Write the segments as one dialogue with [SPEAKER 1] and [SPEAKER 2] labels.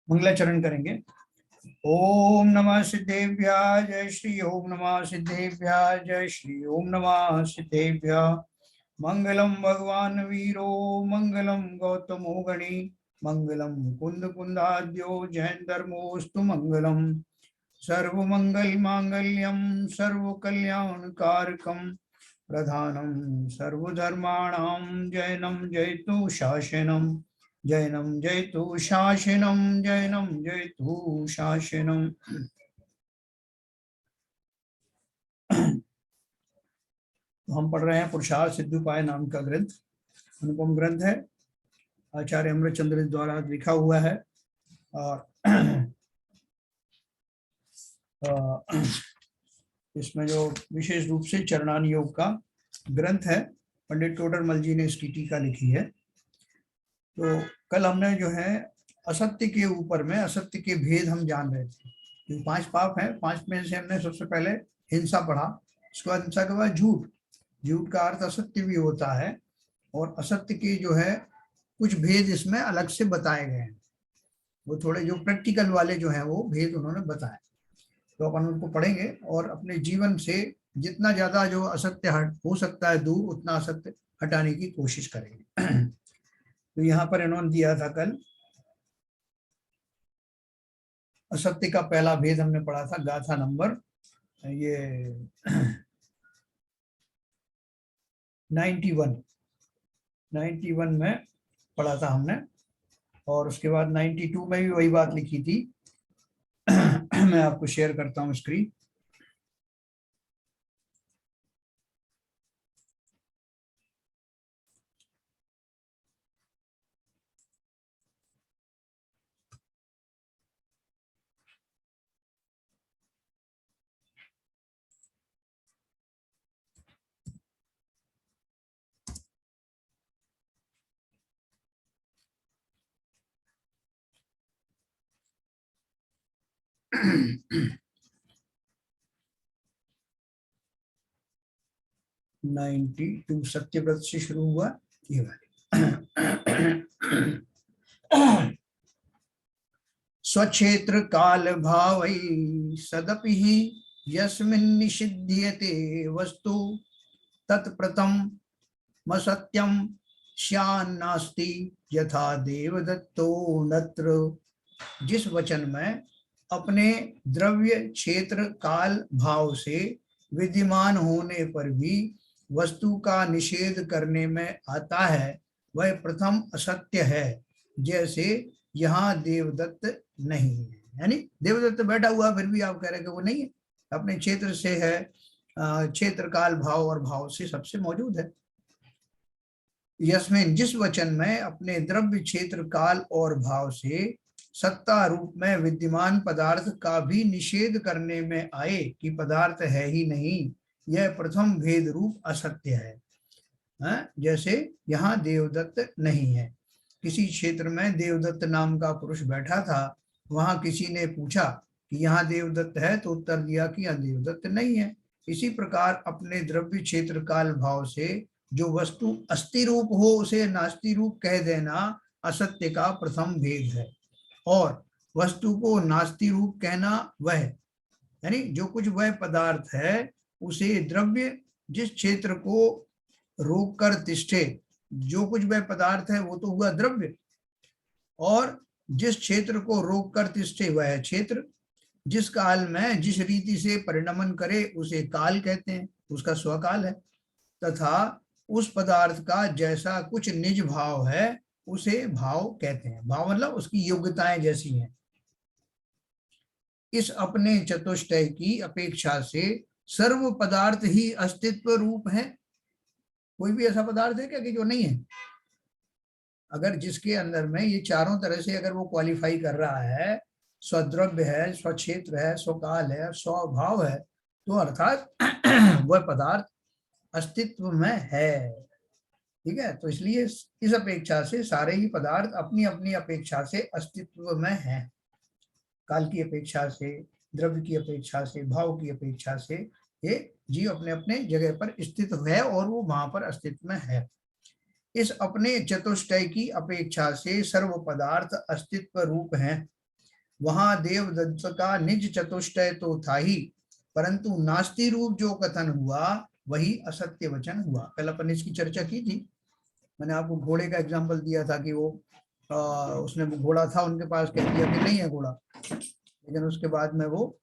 [SPEAKER 1] मंगलाचरण करेंगे। ओम नमः सिद्धेभ्याः जय श्री ओम नमः सिद्धेभ्याः जय श्री ओम नमः सिद्धेभ्याः। मंगलम भगवान वीरो मंगलम गौतमो गणी मंगलम कुंद कुंदाद्यो जैन धर्मोस्तु मंगलम। सर्वमंगल मांगल्यम सर्व कल्याण कारकम प्रधानम सर्वधर्माणां जैनम जयतु शासनम जैनम जयतु शासनम जैनम जयतु शासनम। तो हम पढ़ रहे हैं पुरुषार्थ सिद्धोपाय नाम का ग्रंथ। अनुपम ग्रंथ है, आचार्य अमृतचंद्र द्वारा लिखा हुआ है। और इसमें जो विशेष रूप से चरणान योग का ग्रंथ है, पंडित टोडरमल जी ने इसकी टीका लिखी है। तो कल हमने जो है असत्य के ऊपर में असत्य के भेद हम जान रहे थे। तो 5 पाप हैं, 5 में से हमने सबसे पहले हिंसा पढ़ा, उसके बाद हिंसा के बाद झूठ। झूठ का अर्थ असत्य भी होता है, और असत्य के जो है कुछ भेद इसमें अलग से बताए गए हैं। वो थोड़े जो प्रैक्टिकल वाले जो हैं वो भेद उन्होंने बताए, तो अपन उनको पढ़ेंगे और अपने जीवन से जितना ज्यादा जो असत्य हट हो सकता है दूर, उतना असत्य हटाने की कोशिश करेंगे। तो यहाँ पर इन्होंने दिया था कल, असत्य का पहला भेद हमने पढ़ा था, गाथा नंबर ये 91 में पढ़ा था हमने, और उसके बाद 92 में भी वही बात लिखी थी। मैं आपको शेयर करता हूँ स्क्रीन। नाइन्टी टू सत्यव्रत से शुरू हुआ ये वाली। स्वक्षेत्र काल भावै सदपि ही यस्मिन् निषिध्यते वस्तु तत्प्रथम मसत्यम श्यान्नास्ति यथा देवदत्तो नत्र। जिस वचन में अपने द्रव्य क्षेत्र काल भाव से विद्यमान होने पर भी वस्तु का निषेध करने में आता है, वह प्रथम असत्य है। जैसे यहाँ देवदत्त नहीं है, यानी देवदत्त बैठा हुआ फिर भी आप कह रहे हैं कि वो नहीं है, अपने क्षेत्र से है, क्षेत्र काल भाव और भाव से सबसे मौजूद है। यस्मिन जिस वचन में अपने द्रव्य क्षेत्र काल और भाव से सत्ता रूप में विद्यमान पदार्थ का भी निषेध करने में आए कि पदार्थ है ही नहीं, यह प्रथम भेद रूप असत्य है। जैसे यहाँ देवदत्त नहीं है, किसी क्षेत्र में देवदत्त नाम का पुरुष बैठा था, वहां किसी ने पूछा कि यहाँ देवदत्त है, तो उत्तर दिया कि यहाँ देवदत्त नहीं है। इसी प्रकार अपने द्रव्य क्षेत्र काल भाव से जो वस्तु अस्थि रूप हो उसे नास्ति रूप कह देना असत्य का प्रथम भेद है। और वस्तु को नास्ति रूप कहना वह, यानी जो कुछ वह पदार्थ है उसे द्रव्य जिस क्षेत्र को रोक कर तिष्ठे, जो कुछ वह पदार्थ है वो तो हुआ द्रव्य, और जिस क्षेत्र को रोक कर तिष्ठे वह है क्षेत्र। जिस काल में जिस रीति से परिणमन करे उसे काल कहते हैं, उसका स्वकाल है। तथा उस पदार्थ का जैसा कुछ निज भाव है उसे भाव कहते हैं। भाव मतलब उसकी योग्यताएं जैसी हैं। इस अपने चतुष्टय की अपेक्षा से सर्व पदार्थ ही अस्तित्व रूप है। कोई भी ऐसा पदार्थ है क्या कि जो नहीं है? अगर जिसके अंदर में ये चारों तरह से अगर वो क्वालिफाई कर रहा है, स्वद्रव्य है, स्वक्षेत्र है, स्वकाल है, स्वभाव है, तो अर्थात वह पदार्थ अस्तित्व में है। ठीक है, तो इसलिए इस अपेक्षा से सारे ही पदार्थ अपनी अपनी अपेक्षा से अस्तित्व में है। काल की अपेक्षा से, द्रव्य की अपेक्षा से, भाव की अपेक्षा से ये जीव अपने अपने जगह पर स्थित है और वो वहां पर अस्तित्व में है। इस अपने चतुष्टय की अपेक्षा से सर्व पदार्थ अस्तित्व रूप हैं। वहां देवदत्त का निज चतुष्टय तो था ही, परंतु नास्ति रूप जो कथन हुआ वही असत्य वचन हुआ। कल अपन इसकी चर्चा की थी। मैंने आपको घोड़े का एग्जाम्पल दिया था कि वो उसने घोड़ा था उनके पास, कह दिया कि नहीं है घोड़ा, लेकिन उसके बाद में वो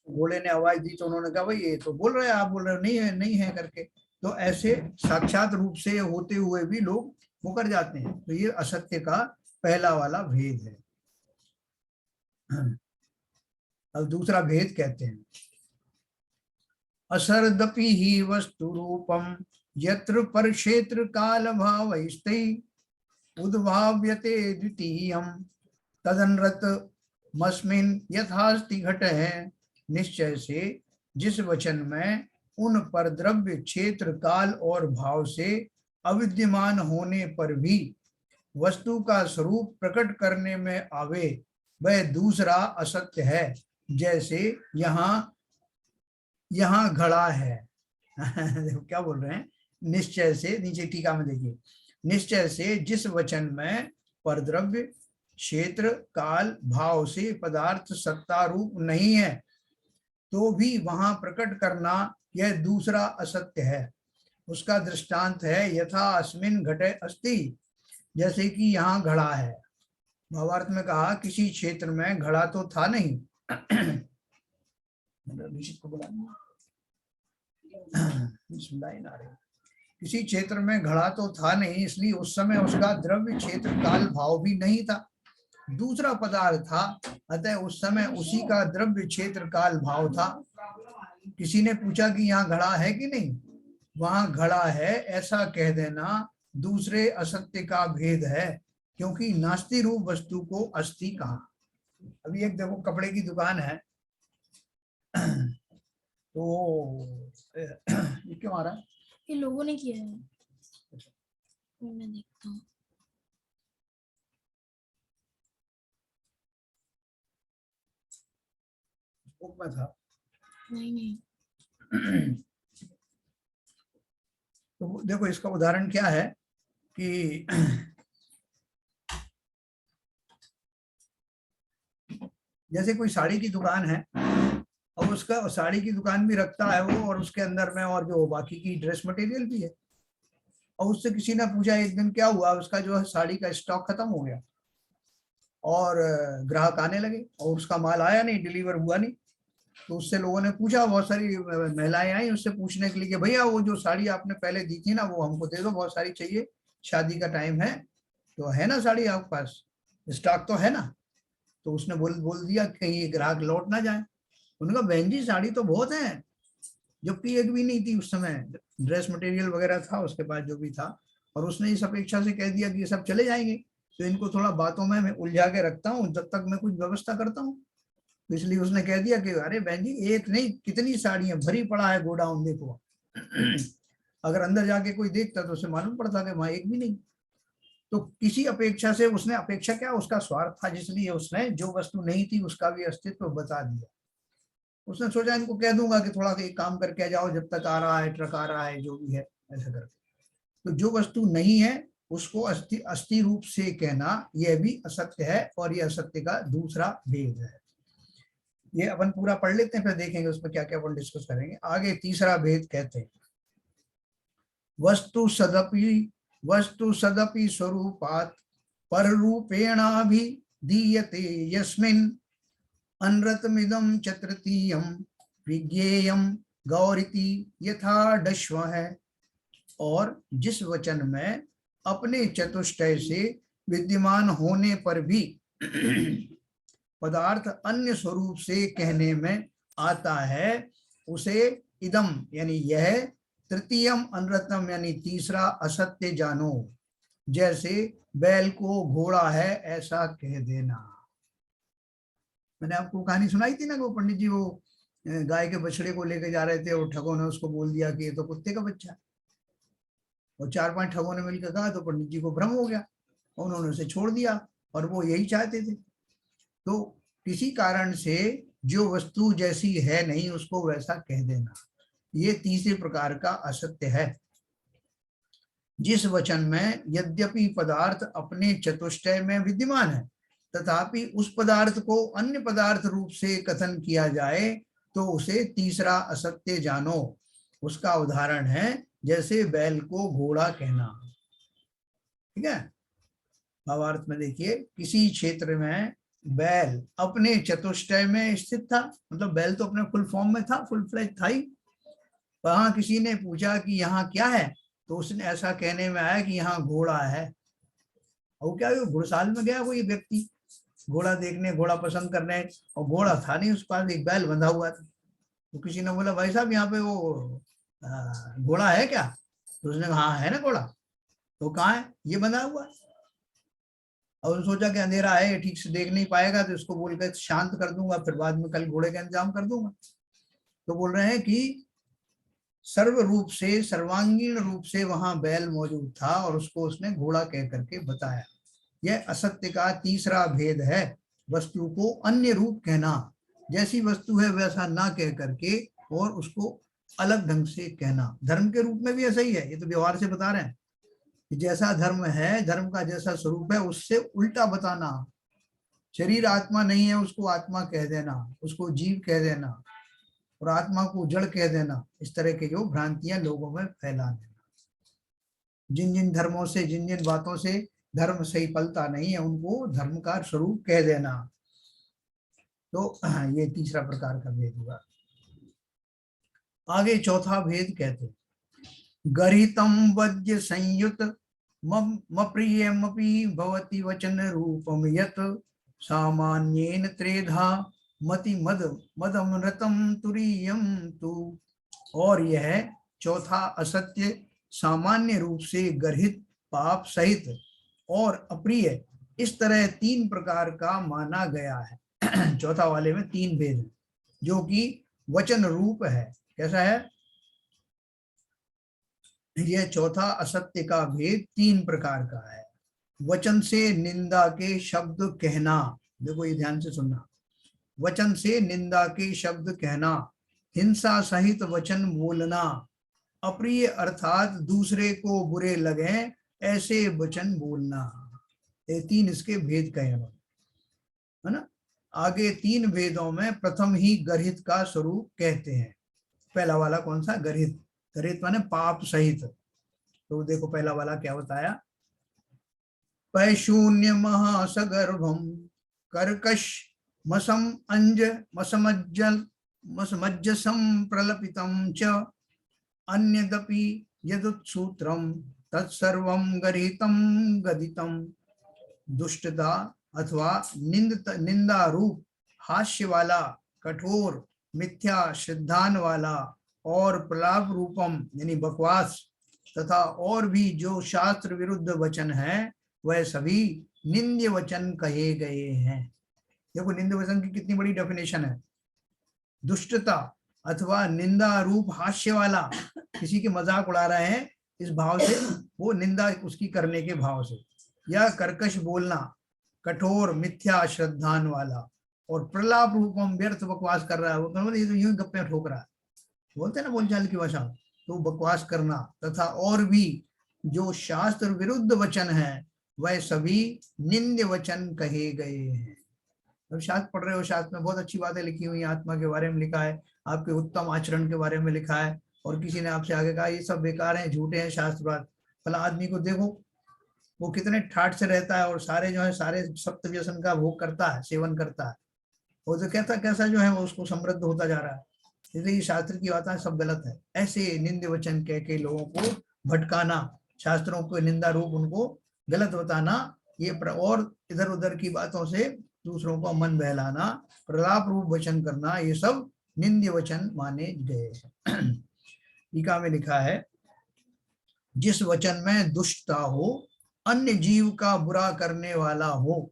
[SPEAKER 1] घोड़े ने आवाज दी तो उन्होंने कहा भाई ये तो बोल रहे हैं, आप बोल रहे हो नहीं है, नहीं है करके। तो ऐसे साक्षात रूप से होते हुए भी लोग मुकर जाते हैं। तो ये असत्य का पहला वाला भेद है। अब दूसरा भेद कहते हैं, असरदपि ही वस्तु रूपम यत्र पर क्षेत्र काल भाव उद्भाव्यते द्वितीयम तदनरत मस्मिन यथास्ति घट है। निश्चय से जिस वचन में उन पर द्रव्य क्षेत्र काल और भाव से अविद्यमान होने पर भी वस्तु का स्वरूप प्रकट करने में आवे, वह दूसरा असत्य है। जैसे यहाँ घड़ा है क्या बोल रहे हैं, निश्चय से, नीचे टीका में देखिए, निश्चय से जिस वचन में परद्रव्य क्षेत्र काल भाव से पदार्थ सत्ता रूप नहीं है तो भी वहां प्रकट करना यह दूसरा असत्य है। उसका दृष्टांत है यथा अस्मिन घटे अस्ति, जैसे कि यहाँ घड़ा है। भावार्थ में कहा किसी क्षेत्र में घड़ा तो था नहीं को किसी क्षेत्र में घड़ा तो था नहीं, इसलिए उस समय उसका द्रव्य क्षेत्र काल भाव भी नहीं था, दूसरा पदार्थ था, अतः उस समय उसी का द्रव्य क्षेत्र काल भाव था। किसी ने पूछा कि यहाँ घड़ा है कि नहीं, वहां घड़ा है ऐसा कह देना दूसरे असत्य का भेद है, क्योंकि नास्ति रूप वस्तु को अस्ति कहा। अभी एक देखो कपड़े की दुकान है तो ये क्यों आ रहा है,
[SPEAKER 2] ये लोगों ने किया है, मैं देखता हूँ।
[SPEAKER 1] में था
[SPEAKER 2] नहीं
[SPEAKER 1] तो देखो इसका उदाहरण क्या है कि जैसे कोई साड़ी की दुकान है और उसका साड़ी की दुकान भी रखता है वो, और उसके अंदर में और जो बाकी की ड्रेस मटेरियल भी है, और उससे किसी ने पूछा एक दिन क्या हुआ, उसका जो है साड़ी का स्टॉक खत्म हो गया और ग्राहक आने लगे और उसका माल आया नहीं, डिलीवर हुआ नहीं। तो उससे लोगों ने पूछा, बहुत सारी महिलाएं आई उससे पूछने के लिए कि भैया वो जो साड़ी आपने पहले दी थी ना वो हमको दे दो, बहुत सारी चाहिए, शादी का टाइम है, तो है ना साड़ी आपके पास, स्टॉक तो है ना। तो उसने बोल दिया कहीं ग्राहक लौट ना जाए। उन्होंने कहा बहन जी साड़ी तो बहुत है, जबकि एक भी नहीं थी उस समय, ड्रेस मटेरियल वगैरह था उसके बाद जो भी था, और उसने इस अपेक्षा से कह दिया कि ये सब चले जाएंगे, तो इनको थोड़ा बातों में मैं उलझा के रखता हूँ जब तक मैं कुछ व्यवस्था करता हूँ। तो इसलिए उसने कह दिया कि अरे बहन जी एक नहीं कितनी साड़ियां भरी पड़ा है गोडाउन, देखो अगर अंदर जाके कोई देखता तो उसे मालूम पड़ता कि वहां एक भी नहीं। तो किसी अपेक्षा से उसने, अपेक्षा क्या उसका स्वार्थ था, जिसलिए उसने जो वस्तु नहीं थी उसका भी अस्तित्व बता दिया। उसने सोचा इनको कह दूंगा कि थोड़ा एक काम करके जाओ, जब तक आ रहा है ट्रक आ रहा है जो भी है, ऐसा करके। तो जो वस्तु नहीं है उसको अस्थि रूप से कहना यह भी असत्य है, और यह असत्य का दूसरा भेद है। ये अपन पूरा पढ़ लेते हैं, फिर देखेंगे उसमें क्या क्या अपन डिस्कस करेंगे। आगे तीसरा भेद कहते हैं, वस्तु सदपि स्वरूपात् पर रूपेणाभि दीयते यस्मिन् अनृतमिदं च तृतीयं विज्ञेयं गौरिति यथा डश्व है। और जिस वचन में अपने चतुष्टय से विद्यमान होने पर भी पदार्थ अन्य स्वरूप से कहने में आता है, उसे इदम यानी यह, तृतीयम अनृतम यानी तीसरा असत्य जानो। जैसे बैल को घोड़ा है ऐसा कह देना। मैंने आपको कहानी सुनाई थी ना, वो पंडित जी वो गाय के बछड़े को लेके जा रहे थे और ठगों ने उसको बोल दिया कि ये तो कुत्ते का बच्चा है, और 4-5 ठगों ने मिलकर कहा, तो पंडित जी को भ्रम हो गया, उन्होंने उसे छोड़ दिया, और वो यही चाहते थे। तो किसी कारण से जो वस्तु जैसी है नहीं उसको वैसा कह देना, ये तीसरे प्रकार का असत्य है। जिस वचन में यद्यपि पदार्थ अपने चतुष्टय में विद्यमान है, तथापि उस पदार्थ को अन्य पदार्थ रूप से कथन किया जाए तो उसे तीसरा असत्य जानो। उसका उदाहरण है जैसे बैल को घोड़ा कहना। ठीक है, भावार्थ में देखिए, किसी क्षेत्र में बैल अपने चतुष्टय में स्थित था, मतलब बैल तो अपने फुल फॉर्म में था, फुल फ्लेज था ही। वहां किसी ने पूछा कि यहाँ क्या है, तो उसने ऐसा कहने में आया कि यहाँ घोड़ा है। और क्या घुड़साल में गया कोई व्यक्ति घोड़ा देखने, घोड़ा पसंद करने, और घोड़ा था नहीं उस पास, एक बैल बंधा हुआ था। तो किसी ने बोला भाई साहब यहाँ पे वो घोड़ा है क्या? तो उसने कहा हाँ है ना घोड़ा। तो कहाँ है? ये बंधा हुआ है। और उन्होंने सोचा कि अंधेरा है, ये ठीक से देख नहीं पाएगा, तो इसको बोलकर शांत कर दूंगा, फिर बाद में कल घोड़े का इंतजाम कर दूंगा। तो बोल रहे हैं कि सर्व रूप से, सर्वांगीण रूप से वहां बैल मौजूद था और उसको उसने घोड़ा कह करके बताया। यह असत्य का तीसरा भेद है, वस्तु को अन्य रूप कहना, जैसी वस्तु है वैसा ना कह करके और उसको अलग ढंग से कहना। धर्म के रूप में भी ऐसा ही है, ये तो व्यवहार से बता रहे हैं कि जैसा धर्म है, धर्म का जैसा स्वरूप है उससे उल्टा बताना। शरीर आत्मा नहीं है उसको आत्मा कह देना, उसको जीव कह देना, और आत्मा को जड़ कह देना। इस तरह के जो भ्रांतियां लोगों में फैला देना। जिन जिन धर्मों से, जिन जिन बातों से धर्म सही पलता नहीं है, उनको धर्म का स्वरूप कह देना। तो ये तीसरा प्रकार का भेद हुआ। आगे चौथा भेद कहते हैं, गरितम वज्य संयुत मप्रियमपि भवति वचन रूपम यत सामान्येन त्रेधा मति मदमृतम तुरीयम तु। और यह चौथा असत्य सामान्य रूप से गर्हित, पाप सहित और अप्रिय, इस तरह तीन प्रकार का माना गया है। चौथा वाले में तीन भेद हैं, जो कि वचन रूप है। कैसा है? यह चौथा असत्य का भेद तीन प्रकार का है। वचन से निंदा के शब्द कहना, देखो ये ध्यान से सुनना, वचन से निंदा के शब्द कहना, हिंसा सहित वचन बोलना, अप्रिय अर्थात दूसरे को बुरे लगे ऐसे वचन बोलना। ये तीन इसके भेद कहे है ना। आगे तीन भेदों में प्रथम ही गर्हित का स्वरूप कहते हैं। पहला वाला कौन सा? गर्हित। गर्हित माने पाप सहित। तो देखो पहला वाला क्या बताया, पैशून्य महासगर्भम कर्कश मसम अंज मसमज्जल मसमज्जसम प्रलपितम च अन्यदपि यदुत्सूत्रम तत्सर्वम गरितम गदितम। दुष्टता अथवा निंदा रूप, हास्य वाला, कठोर, मिथ्या सिद्धांत वाला और प्रलाप रूपम यानी बकवास तथा और भी जो शास्त्र विरुद्ध वचन है वह सभी निंद्य वचन कहे गए हैं। देखो निंद्य वचन की कितनी बड़ी डेफिनेशन है। दुष्टता अथवा निंदा रूप हास्य वाला, किसी की मजाक उड़ा रहे हैं इस भाव से, वो निंदा उसकी करने के भाव से, या कर्कश बोलना, कठोर मिथ्या श्रद्धान वाला, और प्रलाप रूपम व्यर्थ बकवास कर रहा है, वो ये तो यूं गप्पे ठोक रहा है, बोलते हैं ना बोलचाल की भाषा, तो बकवास करना, तथा और भी जो शास्त्र विरुद्ध वचन है वह सभी निंद्य वचन कहे गए हैं। जब शास्त्र पढ़ रहे हो, शास्त्र में बहुत अच्छी बातें लिखी हुई, आत्मा के बारे में लिखा है, आपके उत्तम आचरण के बारे में लिखा है, और किसी ने आपसे आगे कहा ये सब बेकार हैं, झूठे हैं शास्त्रवाद, फला आदमी को देखो वो कितने ठाठ से रहता है और सारे जो है सारे सप्त व्यसन का भोग करता है, सेवन करता है, वो जो कहता कैसा जो है वो उसको समृद्ध होता जा रहा है। इसलिए ये शास्त्र की बातें सब गलत है। ऐसे निंद्य वचन कह के लोगों को भटकाना, शास्त्रों को निंदा रूप उनको गलत बताना, ये और इधर उधर की बातों से दूसरों का मन बहलाना, प्रलाप रूप वचन करना, ये सब निंद्य वचन माने गए हैं। टीका में लिखा है, जिस वचन में दुष्टता हो, अन्य जीव का बुरा करने वाला हो,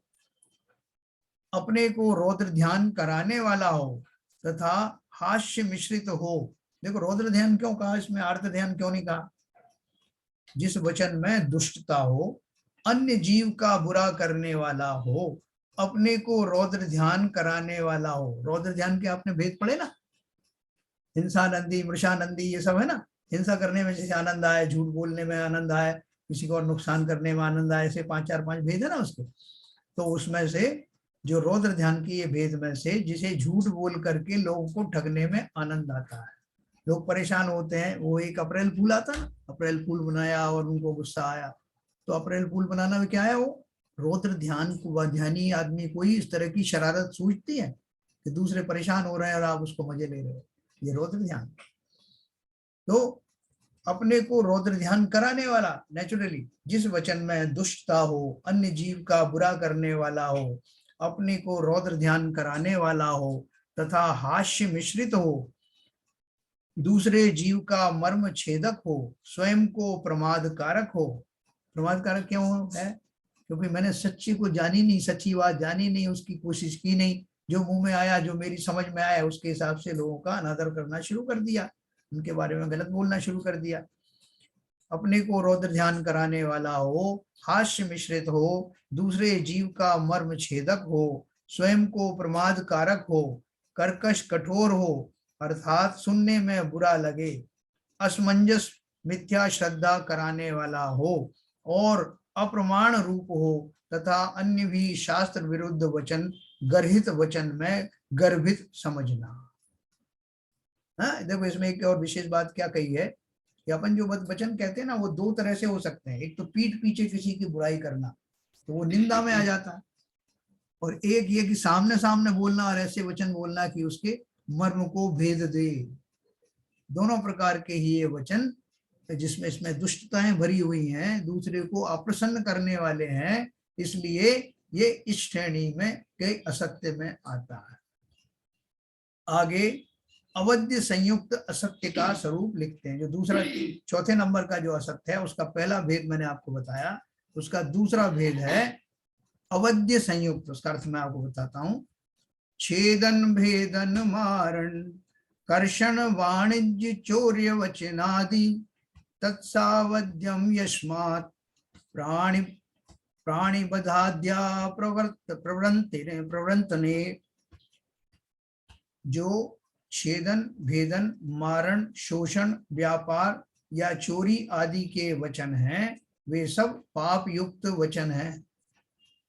[SPEAKER 1] अपने को रौद्र ध्यान कराने वाला हो, तथा हास्य मिश्रित हो। देखो रौद्र ध्यान क्यों कहा, इसमें आर्त ध्यान क्यों नहीं कहा? जिस वचन में दुष्टता हो, अन्य जीव का बुरा करने वाला हो, अपने को रौद्र ध्यान कराने वाला हो। रौद्र ध्यान के आपने भेद पढ़े ना, हिंसानंदी, मृषानंदी, ये सब है ना। हिंसा करने में जैसे आनंद आए, झूठ बोलने में आनंद आए, किसी को और नुकसान करने में आनंद आए, ऐसे 5 भेद है ना उसके। तो उसमें से जो रौद्र ध्यान की ये भेद में से जिसे झूठ बोल करके लोगों को ठगने में आनंद आता है, लोग परेशान होते हैं। वो एक अप्रैल फूल आता है, अप्रैल फूल बनाया और उनको गुस्सा आया, तो अप्रैल फूल बनाना में क्या है, वो रौद्र ध्यान को, ध्यानी आदमी को ही इस तरह की शरारत सूझती है कि दूसरे परेशान हो रहे हैं और आप उसको मजे ले रहे हो, ये रौद्र ध्यान। तो अपने को रौद्र ध्यान कराने वाला, नेचुरली जिस वचन में दुष्टता हो, अन्य जीव का बुरा करने वाला हो, अपने को रौद्र ध्यान कराने वाला हो तथा हास्य मिश्रित हो, दूसरे जीव का मर्म छेदक हो, स्वयं को प्रमाद कारक हो। प्रमाद कारक क्यों है? क्योंकि मैंने सच्ची को जानी नहीं, सच्ची बात जानी नहीं, उसकी कोशिश की नहीं, जो मुंह में आया, जो मेरी समझ में आया, उसके हिसाब से लोगों का अनादर करना शुरू कर दिया, उनके बारे में गलत बोलना शुरू कर दिया। अपने को रौद्र ध्यान कराने वाला हो, हास्य मिश्रित हो, दूसरे जीव का मर्म छेदक हो, स्वयं को प्रमाद कारक हो, कर्कश कठोर हो, अर्थात सुनने में बुरा लगे, असमंजस मिथ्या श्रद्धा कराने वाला हो और अप्रमाण रूप हो तथा अन्य भी शास्त्र विरुद्ध वचन गर्हित वचन में गर्भित समझना। हाँ, देखो इसमें एक और विशेष बात क्या कही है कि अपन जो वचन कहते हैं ना, वो 2 तरह से हो सकते हैं। एक तो पीठ पीछे किसी की बुराई करना, तो वो निंदा में आ जाता है, और एक ये कि सामने सामने बोलना और ऐसे वचन बोलना कि उसके मर्म को भेद दे। दोनों प्रकार के ही ये वचन, जिसमें इसमें दुष्टताएं भरी हुई हैं, दूसरे को अप्रसन्न करने वाले हैं, इसलिए ये इस श्रेणी में के असत्य में आता है। आगे अवध्य संयुक्त असत्य का स्वरूप लिखते हैं। जो दूसरा, चौथे नंबर का जो असत्य है, उसका पहला भेद मैंने आपको बताया, उसका दूसरा भेद है अवध्य संयुक्त। उसका अर्थ मैं आपको बताता हूं। छेदन भेदन मारण कर्षण वाणिज्य चौर्य वचनादि तत्सावध्यम यस्मात् प्राणि प्राणिबधाद्या प्रवृत्तने। जो छेदन, भेदन, मारण, शोषण, व्यापार या चोरी आदि के वचन हैं, वे सब पाप युक्त वचन हैं।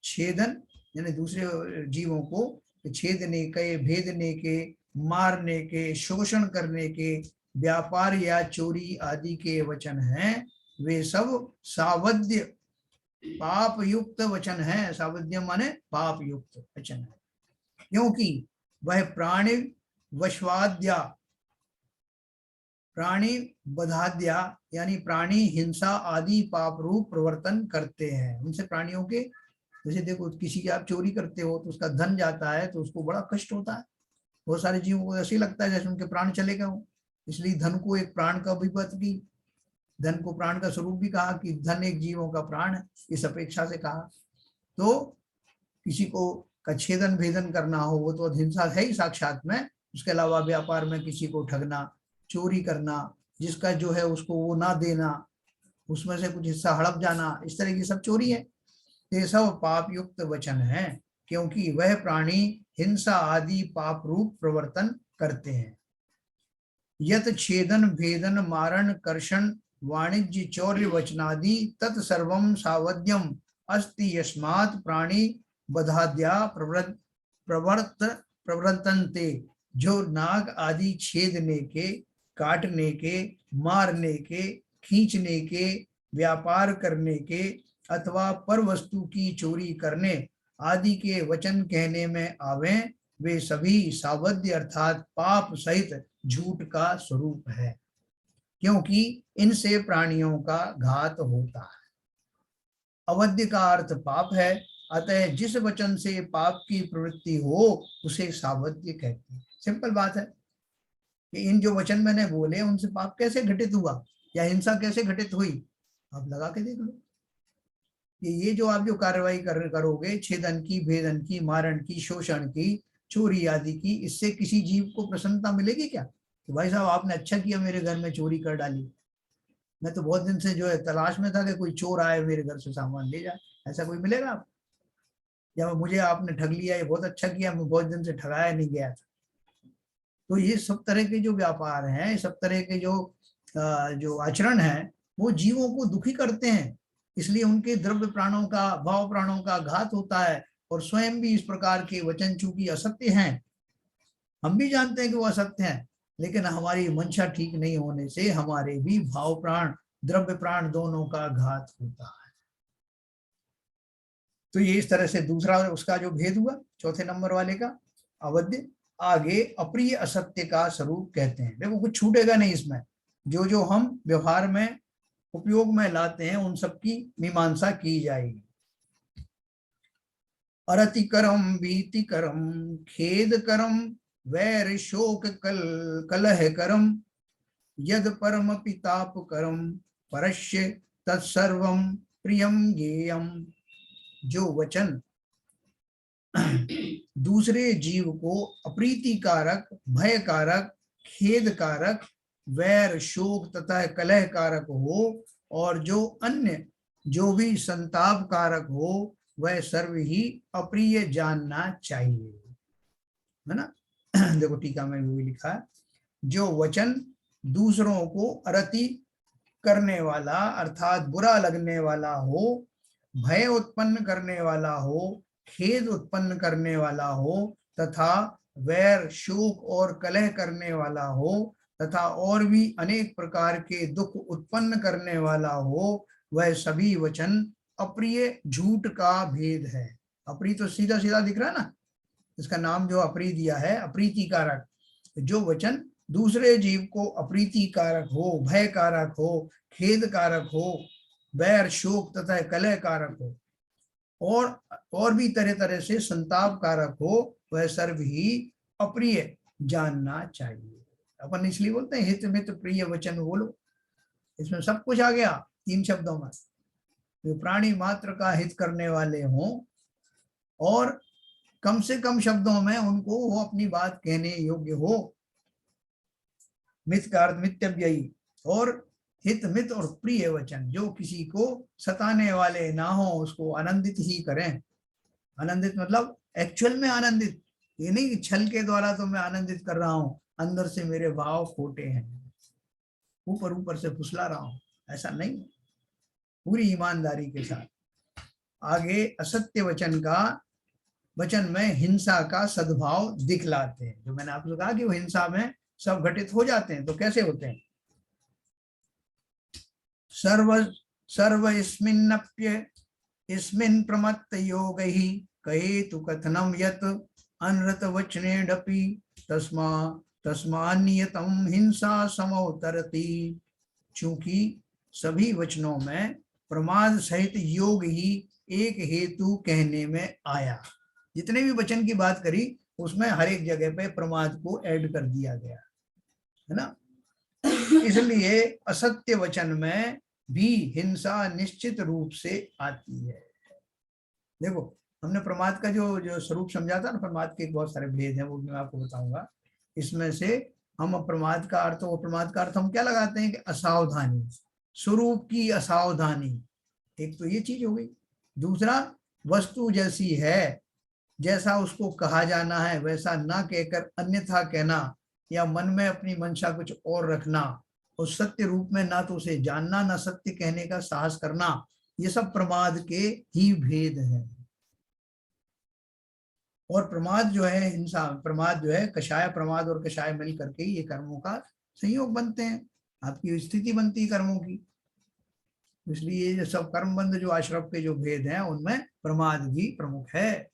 [SPEAKER 1] छेदन यानी दूसरे जीवों को छेदने के, भेदने के, मारने के, शोषण करने के, व्यापार या चोरी आदि के वचन हैं, वे सब सावध्य पाप युक्त वचन हैं। सावध्य माने पाप युक्त वचन है, क्योंकि वह प्राणी वशवाद्या, प्राणी बधाद्या यानी प्राणी हिंसा आदि पाप रूप प्रवर्तन करते हैं। उनसे प्राणियों के, जैसे देखो किसी की आप चोरी करते हो तो उसका धन जाता है तो उसको बड़ा कष्ट होता है। बहुत सारे जीवों को ऐसे ही लगता है जैसे उनके प्राण चले गए हो। इसलिए धन को एक प्राण का विपत की, धन को प्राण का स्वरूप भी कहा कि धन एक जीवों का प्राण है, इस अपेक्षा से कहा। तो किसी को का छेदन भेदन करना हो, वो तो हिंसा है ही साक्षात में। उसके अलावा व्यापार में किसी को ठगना, चोरी करना, जिसका जो है उसको वो ना देना, उसमें से कुछ हिस्सा हड़प जाना, इस तरह की सब चोरी है। ये सब पाप युक्त वचन है, क्योंकि वह प्राणी हिंसा आदि पाप रूप प्रवर्तन करते हैं। यत छेदन भेदन मारण कर्षण वाणिज्य चौर्य वचनादि तत्सर्वं सावध्यम अस्ति यस्मात् प्राणी बधाद्या प्रवर्तन्ते। जो नाग आदि छेदने के, काटने के, मारने के, खींचने के, व्यापार करने के अथवा पर वस्तु की चोरी करने आदि के वचन कहने में आवे, वे सभी सावध्य अर्थात पाप सहित झूठ का स्वरूप है, क्योंकि इनसे प्राणियों का घात होता है। अवध्य का अर्थ पाप है, अतः जिस वचन से पाप की प्रवृत्ति हो उसे सावध्य कहते हैं। सिंपल बात है कि इन जो वचन मैंने बोले उनसे पाप कैसे घटित हुआ या हिंसा कैसे घटित हुई, आप लगा के देख लो। ये जो आप जो कार्रवाई करोगे, छेदन की, भेदन की, मारण की, शोषण की, चोरी आदि की, इससे किसी जीव को प्रसन्नता मिलेगी क्या? तो भाई साहब आपने अच्छा किया मेरे घर में चोरी कर डाली, मैं तो बहुत दिन से जो है तलाश में था कि कोई चोर आए मेरे घर से सामान ले जाए। ऐसा कोई मिलेगा आप? या मुझे आपने ठग लिया, ये बहुत अच्छा किया, मैं बहुत दिन से ठगाया नहीं गया था। तो ये सब तरह के जो व्यापार हैं, सब तरह के जो आचरण है, वो जीवों को दुखी करते हैं। इसलिए उनके द्रव्य प्राणों का, भाव प्राणों का घात होता है। और स्वयं भी इस प्रकार के वचन चूंकि असत्य हैं, हम भी जानते हैं कि वो असत्य हैं, लेकिन हमारी मंशा ठीक नहीं होने से हमारे भी भाव प्राण, द्रव्य प्राण दोनों का घात होता है। तो ये इस तरह से दूसरा उसका जो भेद हुआ चौथे नंबर वाले का, अवध्य। आगे अप्रिय असत्य का स्वरूप कहते हैं। देखो कुछ छूटेगा नहीं इसमें, जो जो हम व्यवहार में उपयोग में लाते हैं उन सबकी मीमांसा की जाएगी। अरतिकरम, भीतिकरम, खेदकरम, वैर शोक कलह करम, यद परम पिताप करम, परस्य तत्सर्वम प्रियम ज्ञेयम। जो वचन दूसरे जीव को अप्रीतिकारक, भयकारक, खेदकारक, वैर शोक तथा कलह कारक हो, और जो अन्य जो भी संताप कारक हो, वह सर्व ही अप्रिय जानना चाहिए, है ना। देखो टीका में भी लिखा है, जो वचन दूसरों को अरति करने वाला अर्थात बुरा लगने वाला हो, भय उत्पन्न करने वाला हो, खेद उत्पन्न करने वाला हो, तथा वैर शोक और कलह करने वाला हो, तथा और भी अनेक प्रकार के दुख उत्पन्न करने वाला हो, वह सभी वचन अप्रिय झूठ का भेद है। अप्रिय तो सीधा सीधा दिख रहा है ना, इसका नाम जो अप्रिय दिया है, अप्रीतिकारक। जो वचन दूसरे जीव को अप्रीतिकारक हो, भय कारक हो, खेद कारक हो, वैर शोक तथा कलह कारक हो, और भी तरह तरह से संताप कारक हो, वह सर्व ही अप्रिय जानना चाहिए। अपन इसलिए बोलते हैं हित मित प्रिय वचन बोलो। इसमें सब कुछ आ गया 3 शब्दों में। जो प्राणी मात्र का हित करने वाले हों, और कम से कम शब्दों में उनको वो अपनी बात कहने योग्य हो। मित का अर्थ मित्यव्ययी, और हित मित और प्रिय वचन, जो किसी को सताने वाले ना हो, उसको आनंदित ही करें। आनंदित मतलब एक्चुअल में आनंदित, ये नहीं कि छल के द्वारा तो मैं आनंदित कर रहा हूं, अंदर से मेरे भाव खोटे हैं, ऊपर ऊपर से फुसला रहा हूं, ऐसा नहीं, पूरी ईमानदारी के साथ। आगे असत्य वचन में हिंसा का सद्भाव दिखलाते हैं। जो मैंने आपको कहा कि वो हिंसा में सब घटित हो जाते हैं, तो कैसे होते हैं? सर्व इसमिन्नप्य इसमिन् प्रमत्त योगैहि कहेतु कथनम यत् अनृत वचनेडपि तस्मान्नियतम हिंसा समोतरति। चूंकि सभी वचनों में प्रमाद सहित योग ही एक हेतु कहने में आया। जितने भी वचन की बात करी उसमें हर एक जगह पे प्रमाद को ऐड कर दिया गया, है ना। इसलिए असत्य वचन में भी हिंसा निश्चित रूप से आती है। देखो हमने प्रमाद का जो स्वरूप समझा था ना, प्रमाद के बहुत सारे भेद हैं, वो भी मैं आपको बताऊंगा। इसमें से हम प्रमाद का अर्थ हम क्या लगाते हैं कि असावधानी, स्वरूप की असावधानी, एक तो ये चीज हो गई। दूसरा, वस्तु जैसी है, जैसा उसको कहा जाना है वैसा ना कहकर अन्यथा कहना, या मन में अपनी मंशा कुछ और रखना, और सत्य रूप में ना तो उसे जानना ना सत्य कहने का साहस करना, ये सब प्रमाद के ही भेद हैं। और प्रमाद जो है हिंसा, प्रमाद जो है कषाय, प्रमाद और कषाय मिल करके ये कर्मों का संयोग बनते हैं, आपकी स्थिति बनती है कर्मों की। इसलिए ये सब कर्म बंध जो आश्रम के जो भेद हैं उनमें प्रमाद भी प्रमुख है।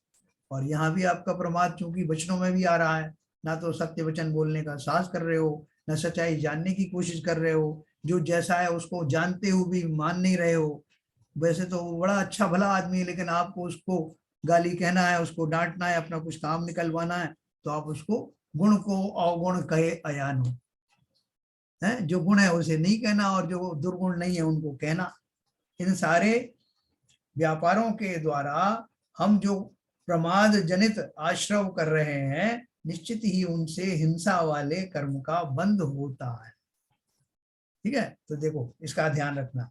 [SPEAKER 1] और यहाँ भी आपका प्रमाद चूंकि वचनों में भी आ रहा है, ना तो सत्य वचन बोलने का साहस कर रहे हो, ना सच्चाई जानने की कोशिश कर रहे हो, जो जैसा है उसको जानते हुए भी मान नहीं रहे हो। वैसे तो बड़ा अच्छा भला आदमी है, लेकिन आपको उसको गाली कहना है, उसको डांटना है, अपना कुछ काम निकलवाना है, तो आप उसको गुण को अवगुण कहे अयान हो, है। जो गुण है उसे नहीं कहना, और जो दुर्गुण नहीं है उनको कहना। इन सारे व्यापारों के द्वारा हम जो प्रमाद जनित आश्रव कर रहे हैं, निश्चित ही उनसे हिंसा वाले कर्म का बंध होता है। ठीक है, तो देखो इसका ध्यान रखना।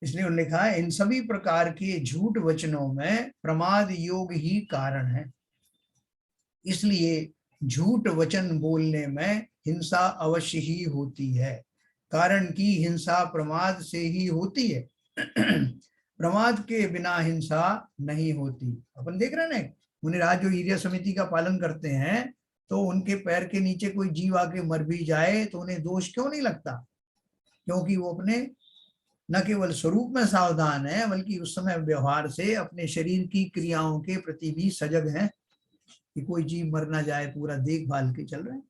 [SPEAKER 1] इसलिए उन्होंने लिखा है इन सभी प्रकार के झूठ वचनों में प्रमाद योग ही कारण है। इसलिए झूठ वचन बोलने में हिंसा अवश्य ही होती है, कारण कि हिंसा प्रमाद से ही होती है। प्रमाद के बिना हिंसा नहीं होती। अपन देख रहे हैं ना, मुनिराज जो ईर्य समिति का पालन करते हैं तो उनके पैर के नीचे कोई जीव आके मर भी जाए तो उन्हें दोष क्यों नहीं लगता? क्योंकि वो अपने न केवल स्वरूप में सावधान है बल्कि उस समय व्यवहार से अपने शरीर की क्रियाओं के प्रति भी सजग हैं कि कोई जीव मर ना जाए, पूरा देखभाल के चल रहे हैं।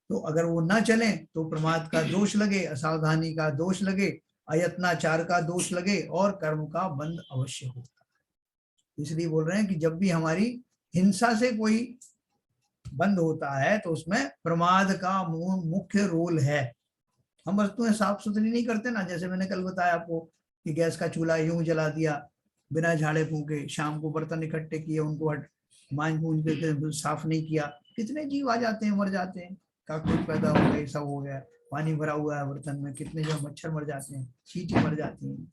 [SPEAKER 1] तो अगर वो ना चले तो प्रमाद का दोष लगे, असावधानी का दोष लगे, अयत्नाचार का दोष लगे और कर्म का बंध अवश्य होता है। इसलिए बोल रहे हैं कि जब भी हमारी हिंसा से कोई बंद होता है तो उसमें प्रमाद का मुख्य रोल है। हम वस्तुएं साफ सुथरी नहीं करते ना, जैसे मैंने कल बताया आपको कि गैस का चूल्हा यूं जला दिया बिना झाड़े फूके, शाम को बर्तन इकट्ठे किए, उनको मांझ मूंझ के साफ नहीं किया, कितने जीव आ जाते हैं, मर जाते हैं, काकरोच पैदा हो गए, सब हो गया, पानी भरा हुआ है बर्तन में, कितने जो मच्छर मर जाते हैं, चींटी मर जाती हैं।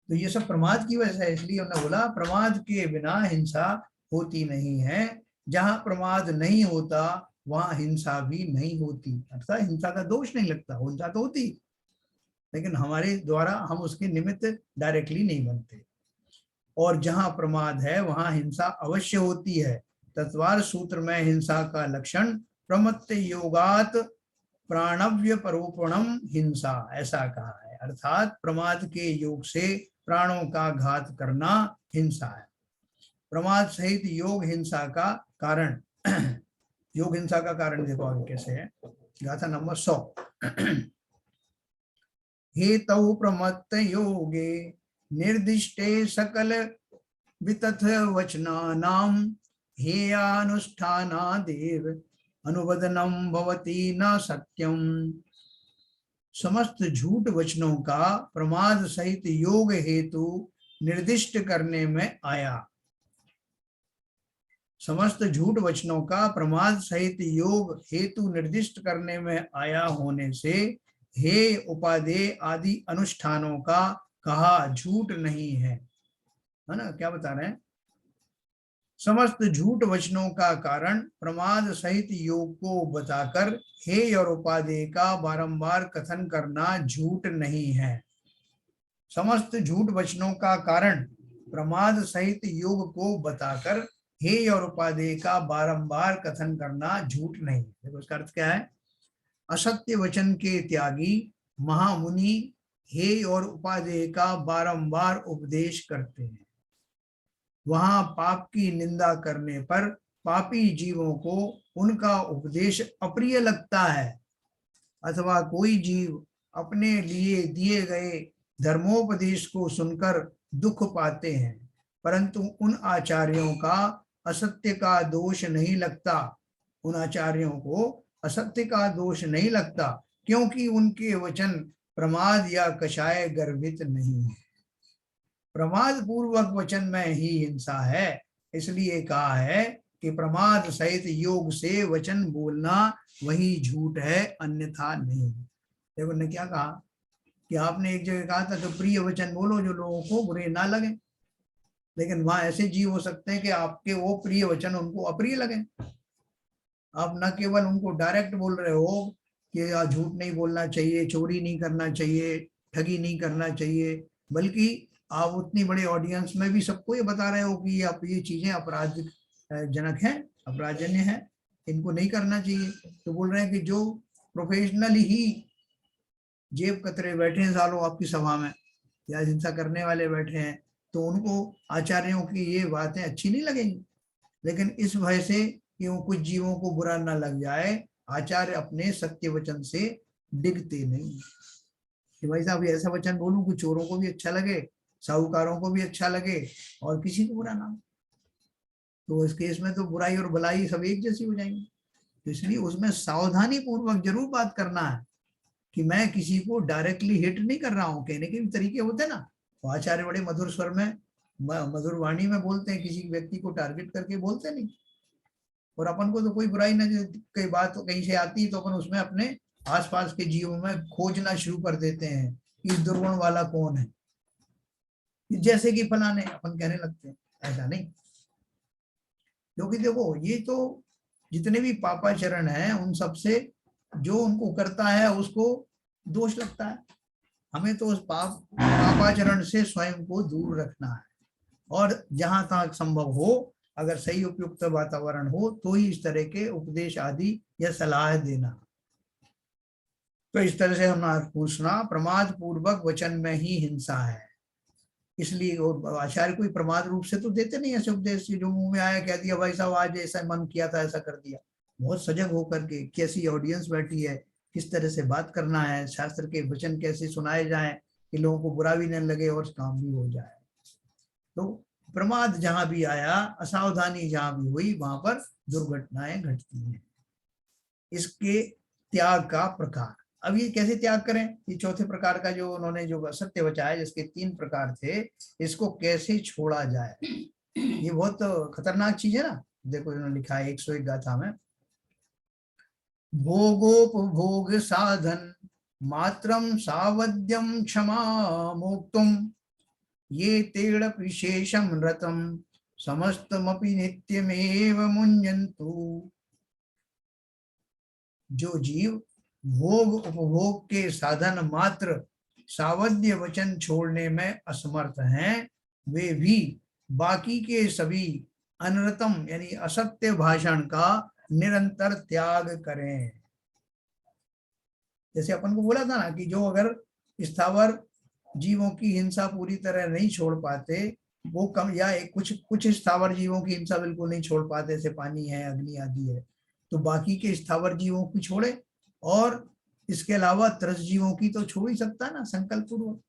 [SPEAKER 1] तो ये सब प्रमाद की वजह है। इसलिए उन्होंने बोला प्रमाद के बिना हिंसा होती नहीं है, जहां प्रमाद नहीं होता वहां हिंसा भी नहीं होती, अर्थात हिंसा का दोष नहीं लगता। हिंसा तो होती लेकिन हमारे द्वारा हम उसके निमित्त डायरेक्टली नहीं बनते। और जहां प्रमाद है वहां हिंसा अवश्य होती है। तत्वार सूत्र में हिंसा का लक्षण प्रमत्त योगात प्राणव्य परोपणम हिंसा ऐसा कहा है, अर्थात प्रमाद के योग से प्राणों का घात करना हिंसा है। प्रमाद सहित योग हिंसा का कारण। योग हिंसा का कारण देखो आगे कैसे है, गाथा नंबर 100। हेतौ प्रमत्त योगे निर्दिष्टे सकल वितथ वचनानां हेयानुष्ठानादेव अनुवदनम भवति न सत्यम। समस्त झूठ वचनों का प्रमाद सहित योग हेतु निर्दिष्ट करने में आया। समस्त झूठ वचनों का प्रमाद सहित योग हेतु निर्दिष्ट करने में आया होने से हे उपादेय आदि अनुष्ठानों का कहा झूठ नहीं है ना? क्या बता रहे हैं? समस्त झूठ वचनों का कारण प्रमाद सहित योग को बताकर हे और उपादेय का बारंबार कथन करना झूठ नहीं है। समस्त झूठ वचनों का कारण प्रमाद सहित योग को बताकर हे और उपादेय का बारंबार कथन करना झूठ नहीं। देखो इसका अर्थ क्या है? असत्य वचन के त्यागी महामुनि हे और उपादेय का बारंबार उपदेश करते हैं। वहां पाप की निंदा करने पर पापी जीवों को उनका उपदेश अप्रिय लगता है, अथवा कोई जीव अपने लिए दिए गए धर्मोपदेश को सुनकर दुख पाते हैं, परंतु उन आचार्यों का असत्य का दोष नहीं लगता। उन आचार्यों को असत्य का दोष नहीं लगता क्योंकि उनके वचन प्रमाद या कषाय गर्भित नहीं है। प्रमाद पूर्वक वचन में ही हिंसा है, इसलिए कहा है कि प्रमाद सहित योग से वचन बोलना वही झूठ है, अन्यथा नहीं। देखो ने क्या कहा कि आपने एक जगह कहा था कि प्रिय वचन बोलो जो लोगों को बुरे ना लगे, लेकिन वहां ऐसे जीव हो सकते हैं कि आपके वो प्रिय वचन उनको अप्रिय लगे। आप न केवल उनको डायरेक्ट बोल रहे हो कि झूठ नहीं बोलना चाहिए, चोरी नहीं करना चाहिए, ठगी नहीं करना चाहिए, बल्कि आप उतनी बड़ी ऑडियंस में भी सबको ये बता रहे हो कि आप ये चीजें अपराध जनक हैं, अपराधजन्य हैं, इनको नहीं करना चाहिए। तो बोल रहे हैं कि जो प्रोफेशनली ही जेब कतरे बैठे हैं सालों आपकी सभा में या हिंसा करने वाले बैठे हैं, तो उनको आचार्यों की ये बातें अच्छी नहीं लगेंगी। लेकिन इस भय से कि वो कुछ जीवों को बुरा ना लग जाए, आचार्य अपने सत्य वचन से डिगते नहीं कि भाई साहब ऐसा वचन बोलूं कि चोरों को भी अच्छा लगे, साहूकारों को भी अच्छा लगे और किसी को बुरा ना। तो इस केस में तो बुराई और भलाई सब एक जैसी हो जाएंगी। तो इसलिए उसमें सावधानी पूर्वक जरूर बात करना है कि मैं किसी को डायरेक्टली हिट नहीं कर रहा हूँ। कहने के भी तरीके होते हैं ना, तो आचार्य बड़े मधुर स्वर में मधुर वाणी में बोलते हैं, किसी व्यक्ति को टारगेट करके बोलते नहीं। और अपन को तो कोई बुराई ना कई बात कहीं से आती तो अपन उसमें अपने आसपास के जीवों में खोजना शुरू कर देते हैं, इस दुर्गुण वाला कौन है, जैसे कि फलाने अपन कहने लगते हैं। ऐसा नहीं, क्योंकि देखो ये तो जितने भी पापाचरण हैं उन सब से जो उनको करता है उसको दोष लगता है। हमें तो उस पापाचरण से स्वयं को दूर रखना है, और जहां तक संभव हो, अगर सही उपयुक्त वातावरण हो तो ही इस तरह के उपदेश आदि या सलाह देना। तो इस तरह से हमने पूछना, प्रमाद पूर्वक वचन में ही हिंसा है, इसलिए आचार्य कोई प्रमाद रूप से तो देते नहीं ऐसे उपदेश, जो मुंह में आया कह दिया, भाई साहब आज ऐसा मन किया था ऐसा कर दिया। बहुत सजग होकर के, कैसी ऑडियंस बैठी है, किस तरह से बात करना है, शास्त्र के वचन कैसे सुनाए जाएं कि लोगों को बुरा भी नहीं लगे और काम भी हो जाए। तो प्रमाद जहां भी आया, असावधानी जहां भी हुई, वहां पर दुर्घटनाएं घटती हैं। इसके त्याग का प्रकार, अब ये कैसे त्याग करें, ये चौथे प्रकार का जो उन्होंने जो असत्य बचाया, जिसके 3 प्रकार थे, इसको कैसे छोड़ा जाए, ये बहुत खतरनाक चीज है ना। देखो इन्होंने लिखा है 101 गाथा में, भोगोपभोग साधन मात्रम सावध्यम क्षमा मोक्तुम ये तेड़ विशेषम रतम समस्तमपि नित्यमेव मुञ्जन्तु। जो जीव भोग उपभोग के साधन मात्र सावध्य वचन छोड़ने में असमर्थ हैं, वे भी बाकी के सभी अनरतम यानी असत्य भाषण का निरंतर त्याग करें। जैसे अपन को बोला था ना कि जो अगर स्थावर जीवों की हिंसा पूरी तरह नहीं छोड़ पाते, वो कम, या कुछ कुछ स्थावर जीवों की हिंसा बिल्कुल नहीं छोड़ पाते, जैसे पानी है, अग्नि आदि है, तो बाकी के स्थावर जीवों की छोड़े, और इसके अलावा त्रस जीवों की तो छोड़ ही सकता है ना संकल्प पूर्वक।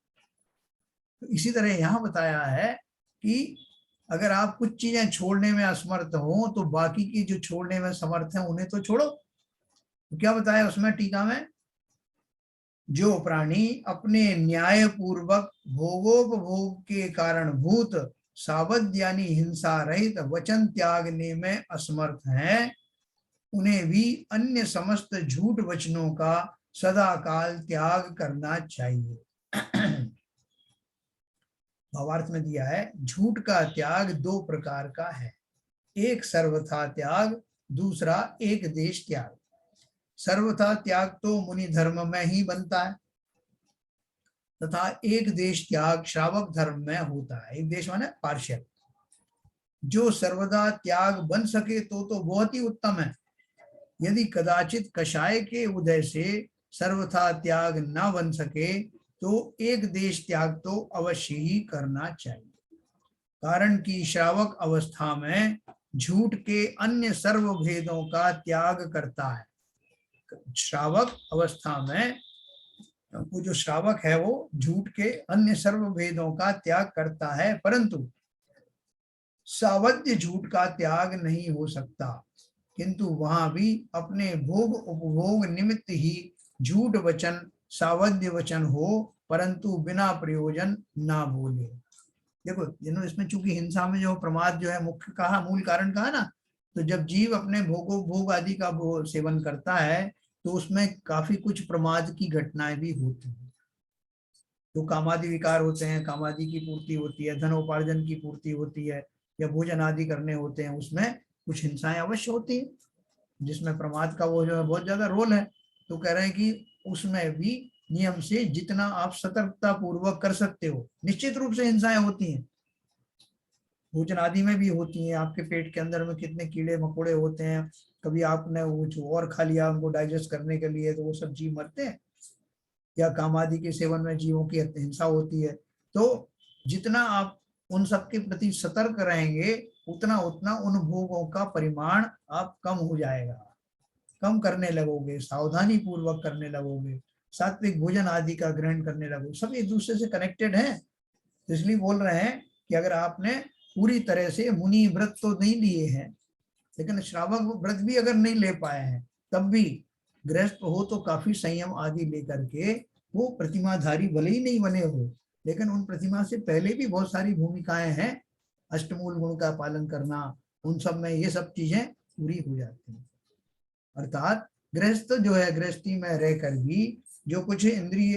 [SPEAKER 1] तो इसी तरह यहाँ बताया है कि अगर आप कुछ चीजें छोड़ने में असमर्थ हो तो बाकी की जो छोड़ने में समर्थ है उन्हें तो छोड़ो। तो क्या बताया उसमें टीका में, जो प्राणी अपने न्याय पूर्वक भोगोपभोग के कारण भूत सावध यानी हिंसा रहित वचन त्यागने में असमर्थ हैं, उन्हें भी अन्य समस्त झूठ वचनों का सदा काल त्याग करना चाहिए। भावार्थ में दिया है, झूठ का त्याग 2 प्रकार का है, एक सर्वथा त्याग, दूसरा एक देश त्याग। सर्वथा त्याग तो मुनि धर्म में ही बनता है, तथा एक देश त्याग श्रावक धर्म में होता है। एक देश माने पार्शियल। जो सर्वदा त्याग बन सके तो बहुत ही उत्तम है। यदि कदाचित कषाय के उदय से सर्वथा त्याग न बन सके तो एक देश त्याग तो अवश्य ही करना चाहिए, कारण कि श्रावक अवस्था में झूठ के अन्य सर्व भेदों का त्याग करता है। श्रावक अवस्था में वो जो श्रावक है वो झूठ के अन्य सर्व भेदों का त्याग करता है, परंतु सावध्य झूठ का त्याग नहीं हो सकता, किंतु वहां भी अपने भोग उपभोग निमित्त ही झूठ वचन सावध्य वचन हो, परंतु बिना प्रयोजन ना बोले। देखो जिन्होंने इसमें चूंकि हिंसा में जो प्रमाद जो है मुख्य कहा, मूल कारण कहा ना, तो जब जीव अपने भोग आदि का सेवन करता है तो उसमें काफी कुछ प्रमाद की घटनाएं भी होती हैं। जो कामादि विकार होते हैं, कामादि की पूर्ति होती है, धनोपार्जन की पूर्ति होती है, या भोजन आदि करने होते हैं, उसमें कुछ हिंसाएं अवश्य होती है, जिसमें प्रमाद का वो जो है बहुत ज्यादा रोल है। तो कह रहे हैं कि उसमें भी नियम से जितना आप सतर्कता पूर्वक कर सकते हो, निश्चित रूप से हिंसाएं होती हैं, भोजन आदि में भी होती हैं। आपके पेट के अंदर में कितने कीड़े मकोड़े होते हैं, कभी आपने वो जो और खा लिया उनको डाइजेस्ट करने के लिए, तो वो सब जीव मरते हैं, या काम आदि के सेवन में जीवों की हिंसा होती है। तो जितना आप उन सब के प्रति सतर्क रहेंगे, उतना उतना उन भोगों का परिमाण आप कम हो जाएगा, कम करने लगोगे, सावधानी पूर्वक करने लगोगे, सात्विक भोजन आदि का ग्रहण करने लगोगे। सब एक दूसरे से कनेक्टेड है। इसलिए बोल रहे हैं कि अगर आपने पूरी तरह से मुनि व्रत तो नहीं लिए हैं, लेकिन श्रावक व्रत भी अगर नहीं ले पाए हैं, तब भी गृहस्थ हो तो काफी संयम आदि लेकर के, वो प्रतिमाधारी भले ही नहीं बने हो, लेकिन उन प्रतिमा से पहले भी बहुत सारी भूमिकाएं हैं, अष्टमूल गुण का पालन करना, उन सब में ये सब चीजें पूरी हो जाती हैं। अर्थात गृहस्थ जो है, गृहस्थी में रहकर भी जो कुछ इंद्रिय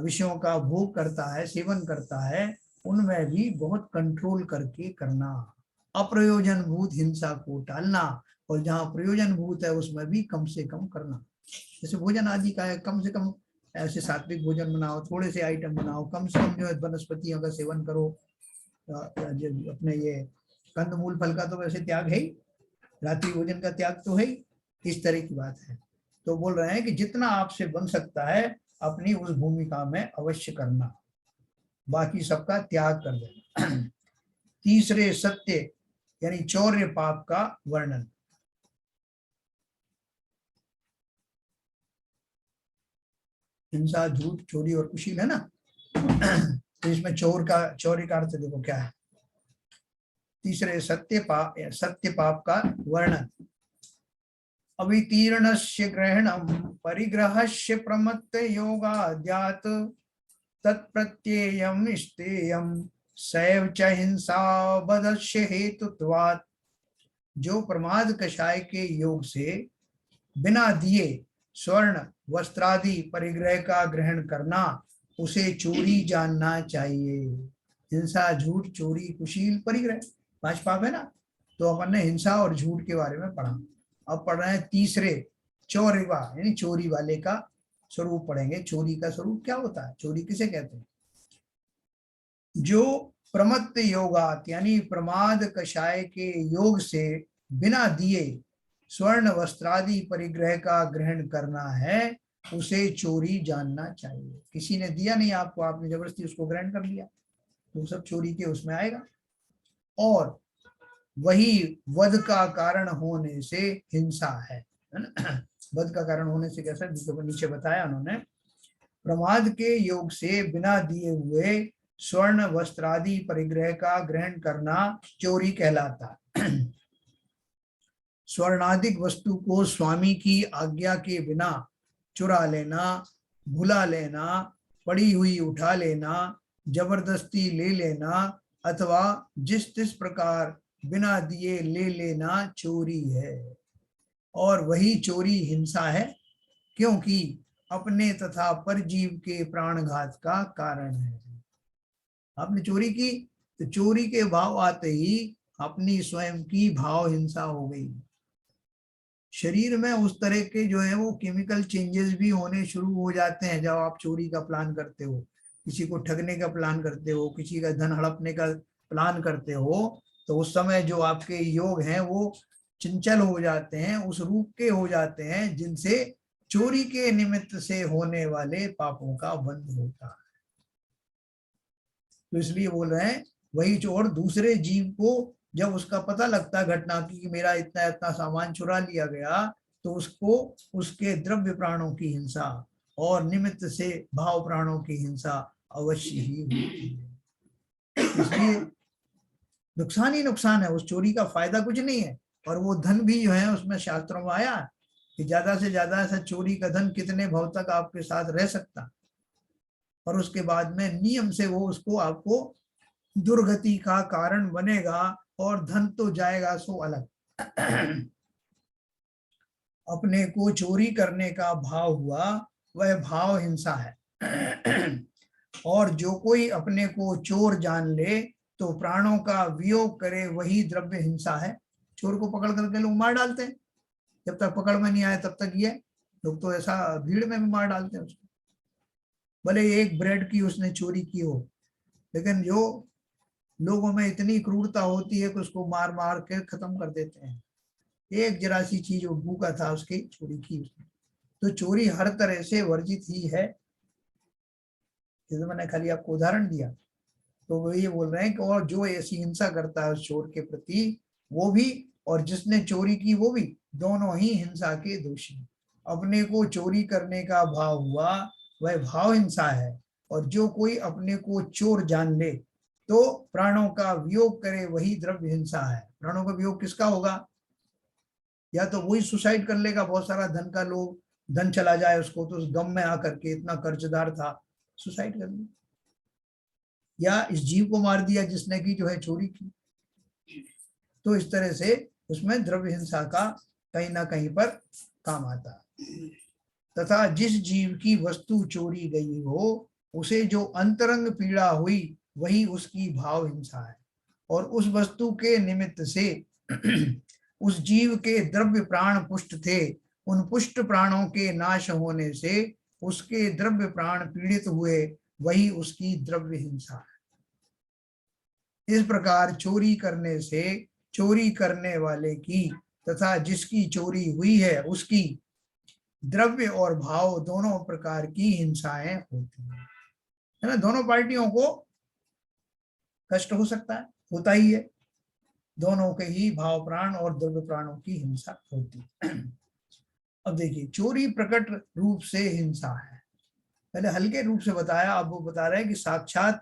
[SPEAKER 1] विषयों का भोग करता है, सेवन करता है, उनमें भी बहुत कंट्रोल करके करना, अप्रयोजन भूत हिंसा को टालना, और जहाँ प्रयोजन भूत है उसमें भी कम से कम करना। जैसे भोजन आदि का है, कम से कम ऐसे सात्विक भोजन बनाओ, थोड़े से आइटम बनाओ, कम से कम जो है वनस्पतियों का सेवन करो। अपने ये कंदमूल फल का तो वैसे त्याग है ही, रात्रि भोजन का त्याग तो है ही, इस तरह की बात है। तो बोल रहे हैं कि जितना आपसे बन सकता है अपनी उस भूमिका में अवश्य करना, बाकी सबका त्याग कर देना। तीसरे सत्य यानी चौर्य पाप का वर्णन। हिंसा, झूठ, चोरी और कुशील है ना। तो इसमें चौर्य का अर्थ देखो क्या है। तीसरे सत्य पाप का वर्णन। अवितीर्णस्य ग्रहणम परिग्रहस्य प्रमत्त योगाद्यात् तत्प्रत्ययम स्तेयम सैव च हिंसा बदस्य हेतुत्वात्। जो प्रमाद कषाय के योग से बिना दिए स्वर्ण वस्त्रादि परिग्रह का ग्रहण करना, उसे चोरी जानना चाहिए। हिंसा, झूठ, चोरी, कुशील, परिग्रह, 5 पाप है ना। तो अपन ने हिंसा और झूठ के बारे में पढ़ा। अब पढ़ रहे हैं तीसरे चौर्यवा यानी चोरी वाले का स्वरूप पढ़ेंगे। चोरी का स्वरूप क्या होता है, चोरी किसे कहते हैं। जो प्रमत्त योगात यानी प्रमाद कषाय के योग से बिना दिए स्वर्ण वस्त्रादि परिग्रह का ग्रहण करना है, उसे चोरी जानना चाहिए। किसी ने दिया नहीं आपको, आपने जबरदस्ती उसको ग्रहण कर लिया, तो सब चोरी के उसमें आएगा। और वही वध का कारण होने से हिंसा है ना। वध का कारण होने से कैसा, नीचे बताया उन्होंने। प्रमाद के योग से बिना दिए हुए स्वर्ण वस्त्रादि परिग्रह का ग्रहण करना चोरी कहलाता है। स्वर्णाधिक वस्तु को स्वामी की आज्ञा के बिना चुरा लेना, भुला लेना, पड़ी हुई उठा लेना, जबरदस्ती ले लेना अथवा जिस तिस प्रकार बिना दिए ले लेना चोरी है। और वही चोरी हिंसा है, क्योंकि अपने तथा परजीव के प्राणघात का कारण है। आपने चोरी की तो चोरी के भाव आते ही अपनी स्वयं की भाव हिंसा हो गई। शरीर में उस तरह के जो है वो केमिकल चेंजेस भी होने शुरू हो जाते हैं जब आप चोरी का प्लान करते हो, किसी को ठगने का प्लान करते हो, किसी का धन हड़पने का प्लान करते हो, तो उस समय जो आपके योग हैं वो चंचल हो जाते हैं, उस रूप के हो जाते हैं जिनसे चोरी के निमित्त से होने वाले पापों का बंध होता है। तो इसलिए बोल रहे हैं वही चोर दूसरे जीव को जब उसका पता लगता घटना की कि मेरा इतना इतना सामान चुरा लिया गया, तो उसको उसके द्रव्य प्राणों की हिंसा और निमित्त से भाव प्राणों की हिंसा अवश्य ही होती है। इसलिए नुकसान ही नुकसान है, उस चोरी का फायदा कुछ नहीं है। और वो धन भी जो है उसमें शास्त्रों में आया कि ज्यादा से ज्यादा ऐसा चोरी का धन कितने भाव तक आपके साथ रह सकता, और उसके बाद में नियम से वो उसको आपको दुर्गति का कारण बनेगा और धन तो जाएगा सो अलग। अपने को चोरी करने का भाव हुआ, वह भाव हिंसा है। और जो कोई अपने को चोर जान ले तो प्राणों का वियोग करे, वही द्रव्य हिंसा है। चोर को पकड़ करके लोग मार डालते हैं, जब तक पकड़ में नहीं आए तब तक ये लोग तो ऐसा भीड़ में भी मार डालते हैं उसको, भले एक ब्रेड की उसने चोरी की हो, लेकिन जो लोगों में इतनी क्रूरता होती है कि उसको मार मार के खत्म कर देते हैं। एक जरा सी चीज वो भूखा था उसकी चोरी की उसने। तो चोरी हर तरह से वर्जित ही है। जैसे मैंने खाली आपको उदाहरण दिया, तो वो ये बोल रहे हैं कि और जो ऐसी हिंसा करता है उस चोर के प्रति, वो भी और जिसने चोरी की वो भी, दोनों ही हिंसा के दोषी। अपने को चोरी करने का भाव हुआ, वह भाव हिंसा है। और जो कोई अपने को चोर जान ले तो प्राणों का वियोग करे, वही द्रव्य हिंसा है। प्राणों का वियोग किसका होगा, या तो वही सुसाइड कर लेगा, बहुत सारा धन का लोग, धन चला जाए उसको तो उस गम में आकर के, इतना कर्जदार था, सुसाइड कर लिया, या इस जीव को मार दिया जिसने की जो है चोरी की। तो इस तरह से उसमें द्रव्य हिंसा का कहीं ना कहीं पर काम आता है। तथा जिस जीव की वस्तु चोरी गई हो, उसे जो अंतरंग पीड़ा हुई, वही उसकी भाव हिंसा है। और उस वस्तु के निमित्त से उस जीव के द्रव्य प्राण पुष्ट थे, उन पुष्ट प्राणों के नाश होने से उसके द्रव्य प्राण पीड़ित हुए, वही उसकी द्रव्य हिंसा है। इस प्रकार चोरी करने से चोरी करने वाले की तथा जिसकी चोरी हुई है उसकी द्रव्य और भाव दोनों प्रकार की हिंसाएं होती हैं, है ना। दोनों पार्टियों को कष्ट हो सकता है, होता ही है। दोनों के ही भाव प्राण और द्रव्य प्राणों की हिंसा होती है। अब देखिए, चोरी प्रकट रूप से हिंसा है, पहले हल्के रूप से बताया, अब वो बता रहे हैं कि साक्षात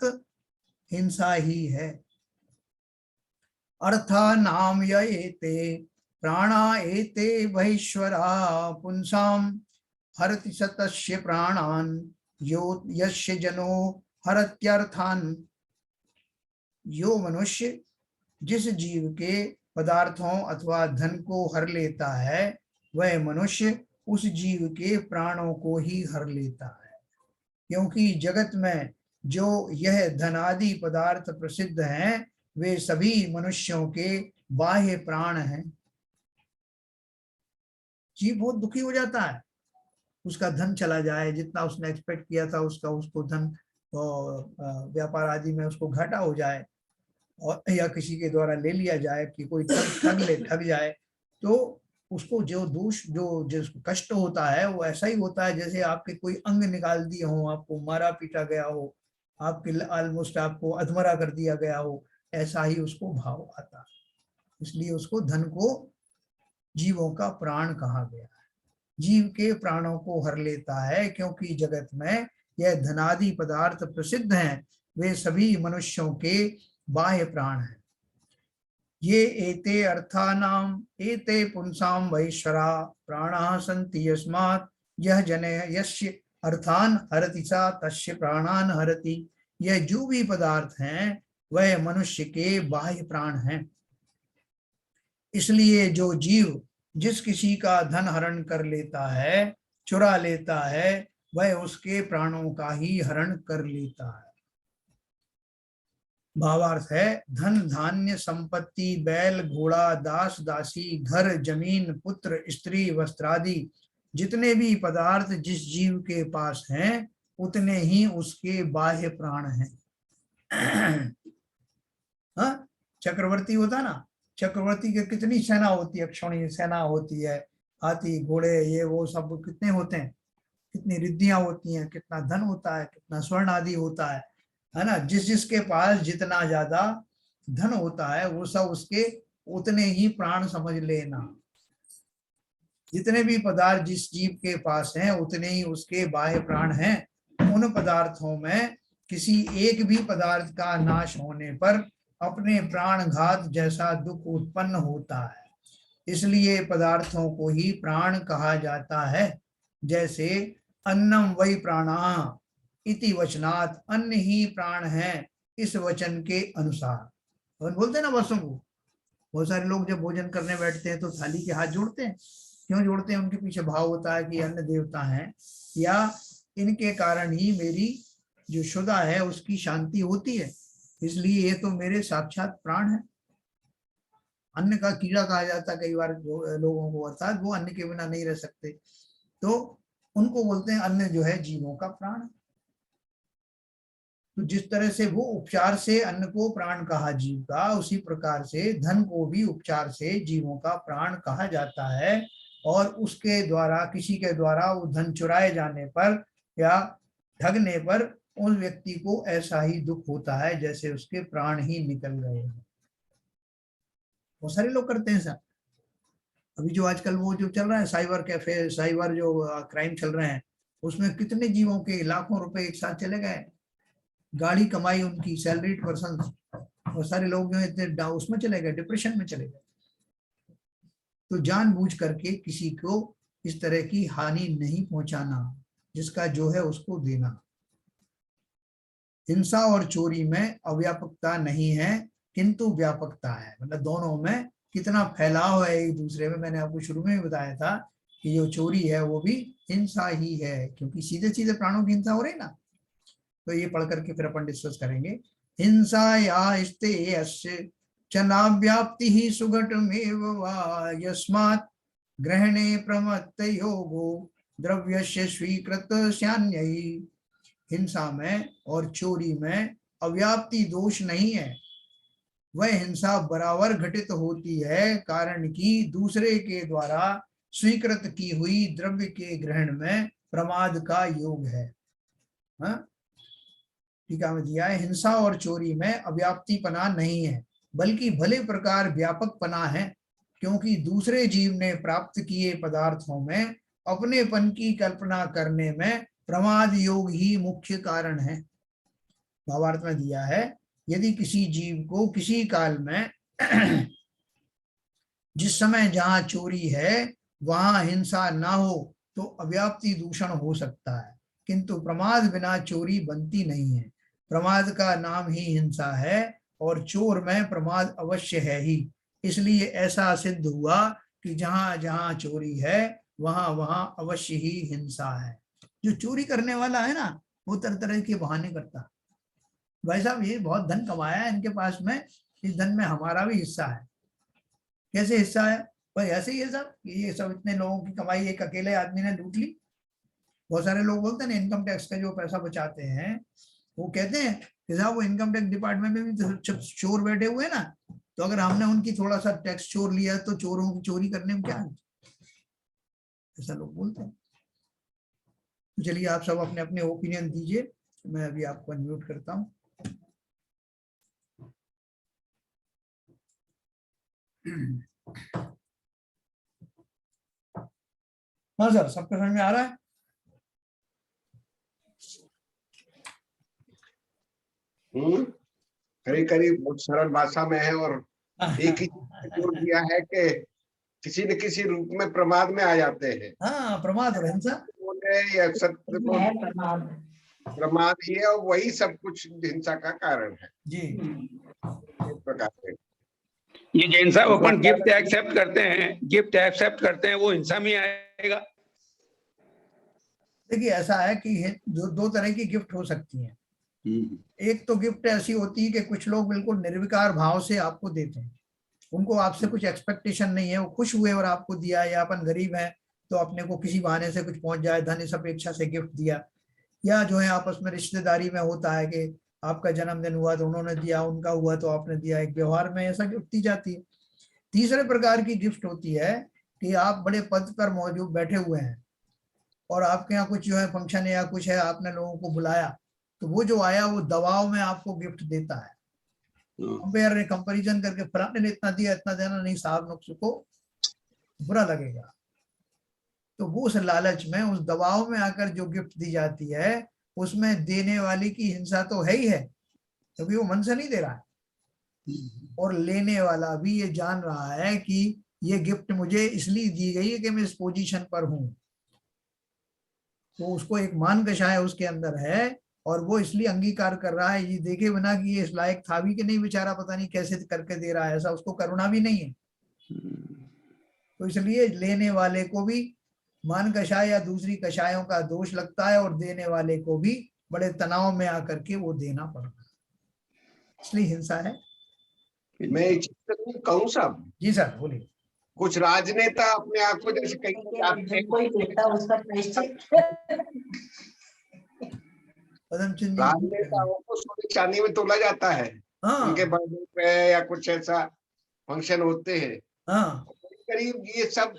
[SPEAKER 1] हिंसा ही है। अर्था नाम य एते प्राणा एते वैश्वरा पुंसाम हरति सतस्य प्राणान यो यस्य जनो हरत्यर्थान। यो मनुष्य जिस जीव के पदार्थों अथवा धन को हर लेता है, वह मनुष्य उस जीव के प्राणों को ही हर लेता है, क्योंकि जगत में जो यह धनादि पदार्थ प्रसिद्ध हैं वे सभी मनुष्यों के बाह्य प्राण हैं। जीव बहुत दुखी हो जाता है, उसका धन चला जाए, जितना उसने एक्सपेक्ट किया था उसका, उसको धन व्यापार आदि में उसको घाटा हो जाए, और या किसी के द्वारा ले लिया जाए कि कोई ठग जाए, तो उसको जो दोष जो कष्ट होता है वो ऐसा ही होता है जैसे आपके कोई अंग निकाल दिए हो, आपको मारा पीटा गया हो, आपके ऑलमोस्ट आपको अधमरा कर दिया गया हो, ऐसा ही उसको भाव आता है। इसलिए उसको धन को जीवों का प्राण कहा गया है, जीव के प्राणों को हर लेता है, क्योंकि जगत में यह धनादि पदार्थ प्रसिद्ध हैं, वे सभी मनुष्यों के बाह्य प्राण हैं। ये एते अर्थानाम एते पुंसाम वैश्वरा प्राणाः सन्ति यस्मात् यह जने यस्य अर्थान हरति सा तस्य प्राणान हरति। यह जो भी पदार्थ हैं वह मनुष्य के बाह्य प्राण हैं। इसलिए जो जीव जिस किसी का धन हरण कर लेता है, चुरा लेता है, वह उसके प्राणों का ही हरण कर लेता है। भावार्थ है, धन धान्य संपत्ति बैल घोड़ा दास दासी घर जमीन पुत्र स्त्री वस्त्रादि जितने भी पदार्थ जिस जीव के पास हैं उतने ही उसके बाह्य प्राण हैं। हाँ, चक्रवर्ती होता ना, चक्रवर्ती के कितनी सेना होती है, क्षौणी सेना होती है, हाथी घोड़े ये वो सब कितने होते हैं, कितनी रिद्धियां होती हैं, कितना धन होता है, कितना स्वर्ण आदि होता है ना। जिस जिसके पास जितना ज्यादा धन होता है वो सब उसके उतने ही प्राण समझ लेना। जितने भी पदार्थ जिस जीव के पास हैं उतने ही उसके बाह्य प्राण हैं। उन पदार्थों में किसी एक भी पदार्थ का नाश होने पर अपने प्राण घात जैसा दुख उत्पन्न होता है, इसलिए पदार्थों को ही प्राण कहा जाता है। जैसे अन्नम वही प्राणा इति वचनात्, अन्न ही प्राण है इस वचन के अनुसार। और बोलते हैं ना वसों को, बहुत सारे लोग जब भोजन करने बैठते हैं तो थाली के हाथ जोड़ते हैं। क्यों जोड़ते हैं? उनके पीछे भाव होता है कि अन्न देवता हैं, या इनके कारण ही मेरी जो शुदा है उसकी शांति होती है, इसलिए ये तो मेरे साक्षात प्राण है। अन्न का कीड़ा कहा जाता है कई बार लोगों को, अर्थात वो अन्न के बिना नहीं रह सकते, तो उनको बोलते हैं अन्न जो है जीवों का प्राण। तो जिस तरह से वो उपचार से अन्न को प्राण कहा जीव का, उसी प्रकार से धन को भी उपचार से जीवों का प्राण कहा जाता है। और उसके द्वारा किसी के द्वारा वो धन चुराए जाने पर या ठगने पर उस व्यक्ति को ऐसा ही दुख होता है जैसे उसके प्राण ही निकल गए हैं। बहुत सारे लोग करते हैं सर। अभी जो आजकल वो जो चल रहा है साइबर कैफे, साइबर जो क्राइम चल रहे हैं, उसमें कितने जीवों के लाखों रुपए एक साथ चले गए। गाड़ी कमाई उनकी, सैलरीड पर्सन, बहुत सारे लोग जो इतने उसमें चले गए, डिप्रेशन में चले गए। तो जानबूझ करके किसी को इस तरह की हानि नहीं पहुंचाना, जिसका जो है उसको देना। हिंसा और चोरी में अव्यापकता नहीं है किंतु व्यापकता है, मतलब दोनों में कितना फैलाव है एक दूसरे में। मैंने आपको शुरू में भी बताया था कि जो चोरी है वो भी हिंसा ही है, क्योंकि सीधे सीधे प्राणों की हिंसा हो रही ना। तो ये पढ़ करके फिर अपन डिस्कस करेंगे। हिंसा या स्ते अस्य चनाव्याप्ति ही सुघटमेव वा यस्मात् ग्रहणे प्रमत्त योगो द्रव्यस्य स्वीकृत स्यान्ययि। हिंसा में और चोरी में अव्याप्ति दोष नहीं है, वह हिंसा बराबर घटित होती है, कारण कि दूसरे के द्वारा स्वीकृत की हुई द्रव्य के ग्रहण में प्रमाद का योग है। टीका में दिया है, हिंसा और चोरी में अव्याप्तिपना नहीं है, बल्कि भले प्रकार व्यापकपना है, क्योंकि दूसरे जीव ने प्राप्त किए पदार्थों में अपनेपन की कल्पना करने में प्रमाद योग ही मुख्य कारण है। भावार्थ में दिया है, यदि किसी जीव को किसी काल में जिस समय जहां चोरी है वहां हिंसा ना हो तो अव्याप्ति दूषण हो सकता है, किंतु प्रमाद बिना चोरी बनती नहीं है। प्रमाद का नाम ही हिंसा है और चोर में प्रमाद अवश्य है ही, इसलिए ऐसा सिद्ध हुआ कि जहां जहां चोरी है वहां वहां अवश्य ही हिंसा है। जो चोरी करने वाला है ना, वो तरह तरह के बहाने करता है, भाई साहब ये बहुत धन कमाया है इनके पास में, इस धन में हमारा भी हिस्सा है। कैसे हिस्सा है भाई? ऐसे ही है साहब, ये सब इतने लोगों की कमाई एक अकेले आदमी ने लूट ली। बहुत सारे लोग बोलते हैं ना, इनकम टैक्स का जो पैसा बचाते हैं वो कहते हैं कि साहब वो इनकम टैक्स डिपार्टमेंट में भी तो चोर बैठे हुए हैं ना, तो अगर हमने उनकी थोड़ा सा टैक्स चोर लिया तो चोरों की चोरी करने में क्या है, ऐसा लोग बोलते हैं। तो चलिए आप सब अपने अपने ओपिनियन दीजिए, मैं अभी आपको अनम्यूट करता हूँ। हाँ सर, सबको समझ में आ रहा है?
[SPEAKER 3] करीब करीब बहुत सरल भाषा में है और एक ही जोर दिया है कि किसी न किसी रूप में प्रमाद में आ जाते हैं।
[SPEAKER 1] हाँ, प्रमाद और हिंसा
[SPEAKER 3] या सत्य प्रमाद ही है और वही सब कुछ हिंसा का कारण है
[SPEAKER 1] जी।
[SPEAKER 3] इस प्रकार से
[SPEAKER 4] ये जैन साहब अपन गिफ्ट एक्सेप्ट करते हैं, वो हिंसा में आएगा।
[SPEAKER 1] देखिए ऐसा है कि दो तरह की गिफ्ट हो सकती हैं। एक तो गिफ्ट ऐसी होती है कि कुछ लोग बिल्कुल निर्विकार भाव से आपको देते हैं, उनको आपसे कुछ एक्सपेक्टेशन नहीं है, वो खुश हुए और आपको दिया, या अपन गरीब हैं तो अपने को किसी बहाने से कुछ पहुंच जाए धन इस अपेक्षा से गिफ्ट दिया, या जो है आपस में रिश्तेदारी में होता है कि आपका जन्मदिन हुआ तो उन्होंने दिया, उनका हुआ तो आपने दिया, एक व्यवहार में ऐसा गिफ्ट दी जाती है। तीसरे प्रकार की गिफ्ट होती है कि आप बड़े पद पर मौजूद बैठे हुए हैं और आपके यहाँ कुछ जो है फंक्शन या कुछ है, आपने लोगों को बुलाया, तो वो जो आया वो दबाव में आपको गिफ्ट देता है, कंपेयर कंपैरिजन करके फलाने ने इतना दिया इतना देना नहीं साहब, नुक्स को बुरा लगेगा। तो वो उस लालच में, उस दबाव में आकर जो गिफ्ट दी जाती है उसमें देने वाले की हिंसा तो है ही है, क्योंकि वो मन से नहीं दे रहा है, और लेने वाला भी ये जान रहा है कि ये गिफ्ट मुझे इसलिए दी गई है कि मैं इस पोजीशन पर हूं, तो उसको एक मान कषाय उसके अंदर है और वो इसलिए अंगीकार कर रहा है, ये देखे बिना कि ये इस लायक था भी कि नहीं, बेचारा पता नहीं कैसे करके दे रहा है, ऐसा उसको करुणा भी नहीं है। तो इसलिए लेने वाले को भी मान कषाय या दूसरी कषायों का दोष लगता है और देने वाले को भी बड़े तनाव में आकर के वो देना पड़ता है, इसलिए हिंसा है।
[SPEAKER 3] मैं एक चीज कहूँ साहब। जी
[SPEAKER 1] सर बोलिए।
[SPEAKER 3] कुछ राजनेता अपने आप को जैसे कहीं राजनेताओं को सोने चांदी में तोला जाता है। हाँ। उनके बर्थडे पे या कुछ ऐसा फंक्शन होते हैं। हाँ। करीब ये सब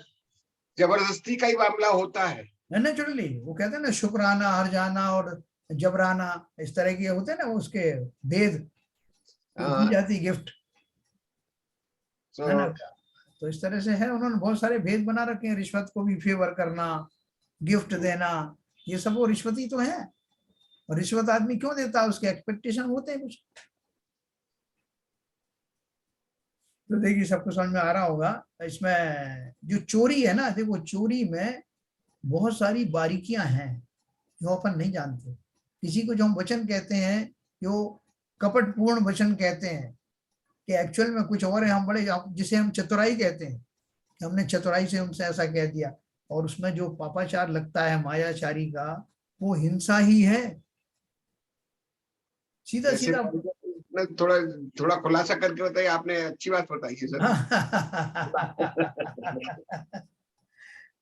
[SPEAKER 3] जबरदस्ती का ही मामला होता है। नेचुरली
[SPEAKER 1] वो कहते हैं ना, शुक्राना, हरजाना और जबराना, इस तरह के होते हैं ना उसके भेद, दी जाती गिफ्ट है ना। तो इस तरह से है, उन्होंने बहुत सारे भेद बना रखे हैं, रिश्वत को भी फेवर करना, गिफ्ट देना, ये सब वो रिश्वत ही तो है। और रिश्वत आदमी क्यों देता है, उसके एक्सपेक्टेशन होते हैं कुछ। तो देखिए सबको समझ में आ रहा होगा। इसमें जो चोरी है ना, देखो चोरी में बहुत सारी बारीकियां हैं जो अपन नहीं जानते। किसी को जो हम वचन कहते हैं, जो कपटपूर्ण वचन कहते हैं, कि एक्चुअल में कुछ और है, हम बड़े, जिसे हम चतुराई कहते हैं, कि हमने चतुराई से उनसे ऐसा कह दिया, और उसमें जो पापाचार लगता है मायाचारी का, वो हिंसा ही है, सीधा सीधा।
[SPEAKER 3] आपने थोड़ा खुलासा करके बताइए, आपने अच्छी बात बताई है सर।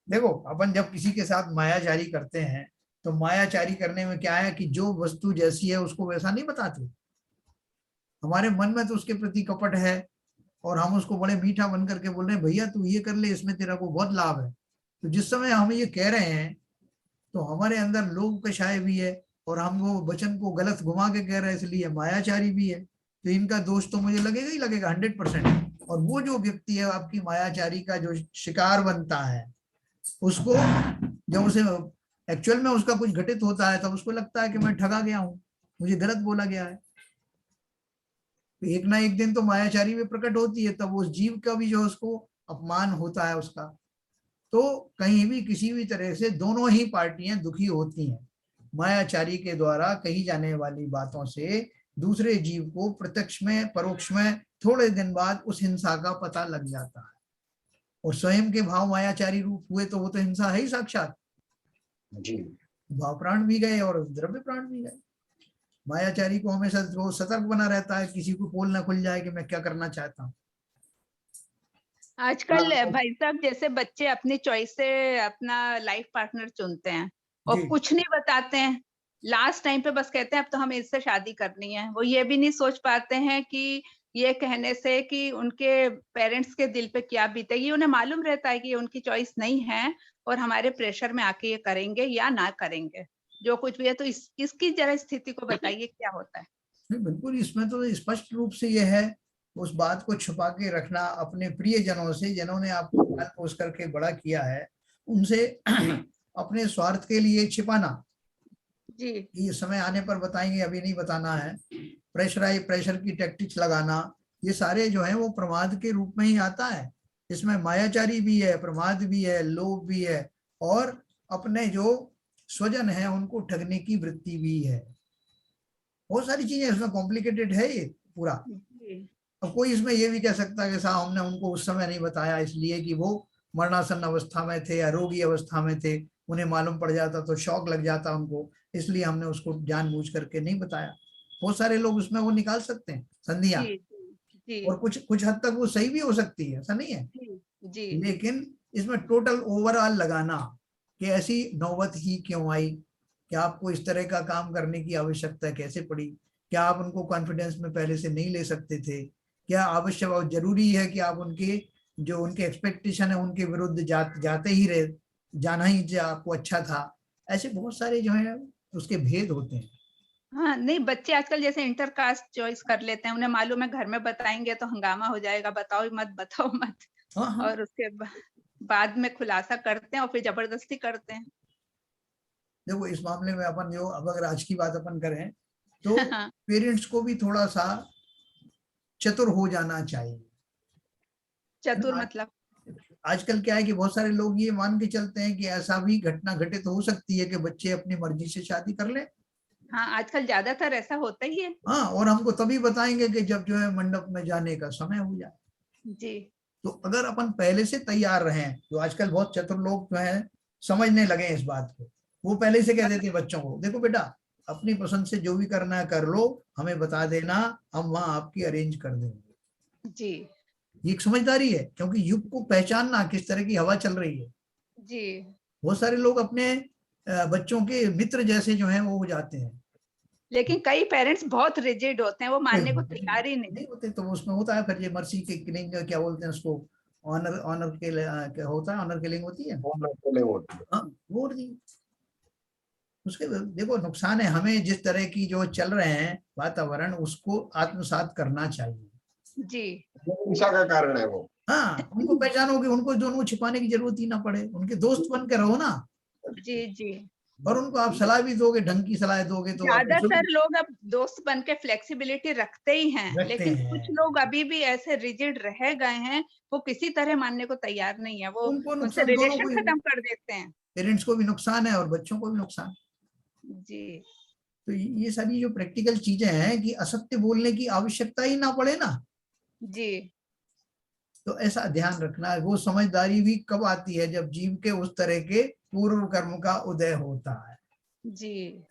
[SPEAKER 1] देखो, अपन जब किसी के साथ मायाचारी करते हैं तो मायाचारी करने में क्या है कि जो वस्तु जैसी है उसको वैसा नहीं बताते। हमारे मन में तो उसके प्रति कपट है और हम उसको बड़े मीठा बन करके बोल रहे हैं भैया तू ये कर ले, इसमें तेरा को बहुत लाभ है। तो जिस समय हम ये कह रहे हैं तो हमारे अंदर लोभ कषाय भी है और हम वो वचन को गलत घुमा के कह रहे हैं, इसलिए मायाचारी भी है। तो इनका दोष तो मुझे लगेगा ही लगेगा 100%। और वो जो व्यक्ति है आपकी मायाचारी का जो शिकार बनता है, उसको जब उसे एक्चुअल में उसका कुछ घटित होता है तब उसको लगता है कि मैं ठगा गया हूं, मुझे गलत बोला गया है। तो एक ना एक दिन तो मायाचारी में प्रकट होती है, तब उस जीव का भी जो उसको अपमान होता है उसका। तो कहीं भी किसी भी तरह से दोनों ही पार्टियां दुखी होती हैं। मायाचारी के द्वारा कही जाने वाली बातों से दूसरे जीव को प्रत्यक्ष में परोक्ष में थोड़े दिन बाद उस हिंसा का पता लग जाता है। और स्वयं के भाव मायाचारी रूप हुए तो वो तो हिंसा है ही साक्षात
[SPEAKER 3] जी।
[SPEAKER 1] भाव प्राण भी गए और द्रव्य प्राण भी गए। मायाचारी को हमेशा वो सतर्क बना रहता है, किसी को पोल ना खुल जाए कि मैं क्या करना चाहता हूँ।
[SPEAKER 2] आजकल भाई साहब जैसे बच्चे अपनी चॉइस से अपना लाइफ पार्टनर चुनते हैं और कुछ नहीं बताते हैं, लास्ट टाइम पे बस कहते हैं अब तो हमें इससे शादी करनी है। वो ये भी नहीं सोच पाते हैं कि ये कहने से कि उनके पेरेंट्स के दिल पे क्या बीतेगी। उन्हें मालूम रहता है कि ये उनकी चॉइस नहीं है और हमारे प्रेशर में आके ये करेंगे या ना करेंगे जो कुछ भी है। तो इसकी जरा स्थिति को बताइए क्या होता है।
[SPEAKER 1] बिल्कुल, इसमें तो स्पष्ट रूप से यह है उस बात को छुपा के रखना अपने प्रिय जनों से, जिन्होंने आपको पाल पोस करके बड़ा किया है, उनसे अपने स्वार्थ के लिए छिपाना
[SPEAKER 2] जी।
[SPEAKER 1] ये समय आने पर बताएंगे, अभी नहीं बताना है। प्रेशर की टैक्टिक्स लगाना, ये सारे जो है वो प्रमाद के रूप में ही आता है। इसमें मायाचारी भी है, प्रमाद भी है, लोभ भी है और अपने जो स्वजन है उनको ठगने की वृत्ति भी है। बहुत सारी चीजें इसमें कॉम्प्लिकेटेड है ये पूरा। अब कोई इसमें ये भी कह सकता है कि साहब हमने उनको उस समय नहीं बताया इसलिए कि वो मरणासन अवस्था में थे या रोगी अवस्था में थे, उन्हें मालूम पड़ जाता तो शौक लग जाता उनको, इसलिए हमने उसको जानबूझ करके नहीं बताया। बहुत सारे लोग उसमें वो निकाल सकते हैं संधियां, और कुछ हद तक वो सही भी हो सकती है, ऐसा नहीं है
[SPEAKER 2] जी।
[SPEAKER 1] लेकिन इसमें टोटल ओवरऑल लगाना कि ऐसी नौबत ही क्यों आई, क्या आपको इस तरह का काम करने की आवश्यकता कैसे पड़ी, क्या आप उनको कॉन्फिडेंस में पहले से नहीं ले सकते थे, क्या आवश्यक और जरूरी है कि आप उनके जो उनके एक्सपेक्टेशन है उनके विरुद्ध जाते ही रहे, जाना ही जो आपको अच्छा था। ऐसे बहुत सारे जो है उसके भेद होते हैं।
[SPEAKER 2] हाँ, नहीं बच्चे आजकल जैसे इंटर कास्ट चॉइस कर लेते हैं, उन्हें मालूम है घर में बताएंगे तो हंगामा हो जाएगा, बताओ मत बताओ मत।
[SPEAKER 1] हाँ।
[SPEAKER 2] और उसके बाद में खुलासा करते हैं और फिर जबरदस्ती करते हैं।
[SPEAKER 1] देखो इस मामले में अपन जो अब अगर आज की बात अपन करें तो पेरेंट्स को भी थोड़ा सा चतुर हो जाना चाहिए।
[SPEAKER 2] चतुर मतलब
[SPEAKER 1] आजकल क्या है कि बहुत सारे लोग ये मान के चलते हैं कि ऐसा भी घटना घटित हो सकती है कि बच्चे अपनी मर्जी से शादी कर ले।
[SPEAKER 2] हाँ, आजकल ज्यादातर ऐसा होता ही है।
[SPEAKER 1] हाँ, और हमको तभी बताएंगे कि जब जो है मंडप में जाने का समय हो जाए।
[SPEAKER 2] जी।
[SPEAKER 1] तो अगर अपन पहले से तैयार रहें, तो आजकल बहुत चतुर लोग जो है समझने लगे इस बात को, वो पहले से कह देते हैं बच्चों को, देखो बेटा अपनी पसंद से जो भी करना है कर लो, हमें बता देना, हम वहां आपकी अरेंज कर देंगे।
[SPEAKER 2] जी।
[SPEAKER 1] ये एक समझदारी है, क्योंकि युग को पहचानना किस तरह की हवा चल रही है।
[SPEAKER 2] जी।
[SPEAKER 1] बहुत सारे लोग अपने बच्चों के मित्र जैसे जो हैं वो हो जाते हैं,
[SPEAKER 2] लेकिन कई पेरेंट्स बहुत रिजिड होते हैं, वो मानने को तैयार ही नहीं
[SPEAKER 1] होते। तो उसमें होता है फिर ये मर्सी के किलिंग, क्या बोलते हैं उसको, ऑनर के क्या होता है, ऑनर किलिंग होती है। हाँ, वो उसके देखो नुकसान है। हमें जिस तरह की जो चल रहे हैं वातावरण उसको आत्मसात करना चाहिए।
[SPEAKER 2] जी।
[SPEAKER 3] हिंसा का कारण है वो।
[SPEAKER 1] हाँ, उनको पहचानोगे, उनको दोनों छिपाने की जरूरत ही ना पड़े, उनके दोस्त बन के रहो ना।
[SPEAKER 2] जी। जी।
[SPEAKER 1] और उनको आप सलाह भी दोगे, ढंग की सलाह दोगे तो
[SPEAKER 2] ज्यादातर लोग अब दोस्त बन के फ्लेक्सिबिलिटी रखते ही हैं, लेकिन कुछ लोग अभी भी ऐसे रिजिड रह गए हैं, वो किसी तरह मानने को तैयार नहीं है, वो
[SPEAKER 1] उनको
[SPEAKER 2] उनसे
[SPEAKER 1] नुकसान दोनों को,
[SPEAKER 2] रिलेशन खत्म कर देते हैं।
[SPEAKER 1] पेरेंट्स को भी नुकसान है और बच्चों को भी नुकसान।
[SPEAKER 2] जी।
[SPEAKER 1] तो ये सारी जो प्रैक्टिकल चीजें हैं कि असत्य बोलने की आवश्यकता ही ना पड़े ना।
[SPEAKER 2] जी।
[SPEAKER 1] तो ऐसा ध्यान रखना है। वो समझदारी भी कब आती है, जब जीव के उस तरह के पूर्व कर्म का उदय होता है।
[SPEAKER 2] जी।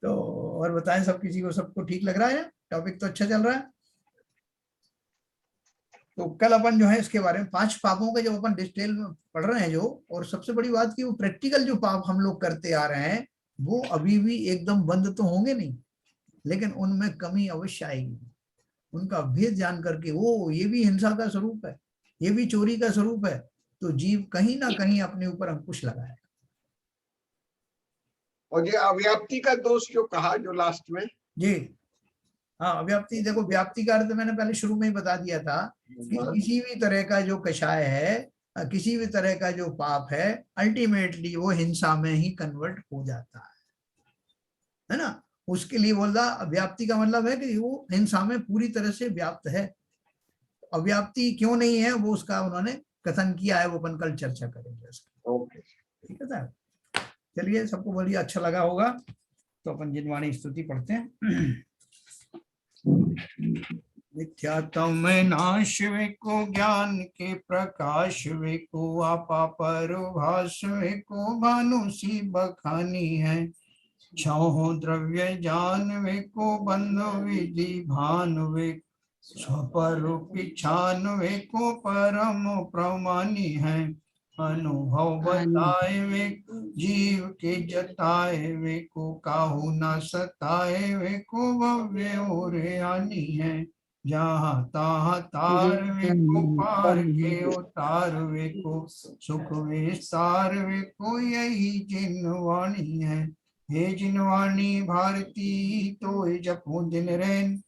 [SPEAKER 1] तो और बताएं सब, किसी को सबको ठीक लग रहा है? टॉपिक तो अच्छा चल रहा है। तो कल अपन जो है इसके बारे में 5 पापों के जब अपन डिटेल में पढ़ रहे हैं जो, और सबसे बड़ी बात कि वो प्रैक्टिकल जो पाप हम लोग करते आ रहे हैं वो अभी भी एकदम बंद तो होंगे नहीं, लेकिन उनमें कमी अवश्य आएगी। उनका भेद जान करके, वो ये भी हिंसा का स्वरूप है, ये भी चोरी का स्वरूप है, तो जीव कहीं ना कहीं अपने ऊपर अंकुश लगाए।
[SPEAKER 3] और ये अव्याप्ति का दोष जो कहा जो लास्ट में
[SPEAKER 1] जी हाँ, अव्याप्ति, देखो व्याप्ति का अर्थ मैंने पहले शुरू में ही बता दिया था कि किसी भी तरह का जो कषाय है, किसी भी तरह का जो पाप है, अल्टीमेटली वो हिंसा में ही कन्वर्ट हो जाता है ना। उसके लिए बोल रहा व्याप्ति का मतलब है कि वो हिंसा में पूरी तरह से व्याप्त है। अव्याप्ति क्यों नहीं है वो उसका उन्होंने कथन किया है, वो अपन कल चर्चा करेंगे उसकी। ठीक है सर, चलिए, सबको बढ़िया अच्छा लगा होगा। तो अपन जिनवाणी स्तुति पढ़ते हैं। मिथ्यात्म में नाश वे को, ज्ञान के प्रकाश वे को, आपा परभास वे को, भानु सी बखानी है। छहो द्रव्य जान वे को, बंधु विधि भान वे, स्वरूपी छान वे को, परम प्रमानी है। अनुभव बताए वे जीव के जताए वे को, काहू न सताए वे को, भव्य और आनी है। जहाँ तहाँ तार वे को, पार के उतार वे को, सुख विस्तार वे को, यही जिनवाणी है। हे जिनवाणी भारती तो जपो दिन रैन,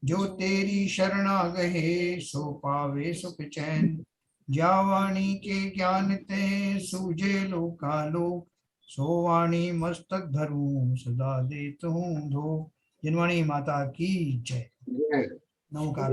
[SPEAKER 1] जो तेरी शरणा गहे सो पावे सुख चैन। जावाणी के ज्ञान ते सूझे लोकालोक, सो वाणी मस्तक धरूं सदा देत हूँ धो। जिनवाणी माता की जय। नमस्कार।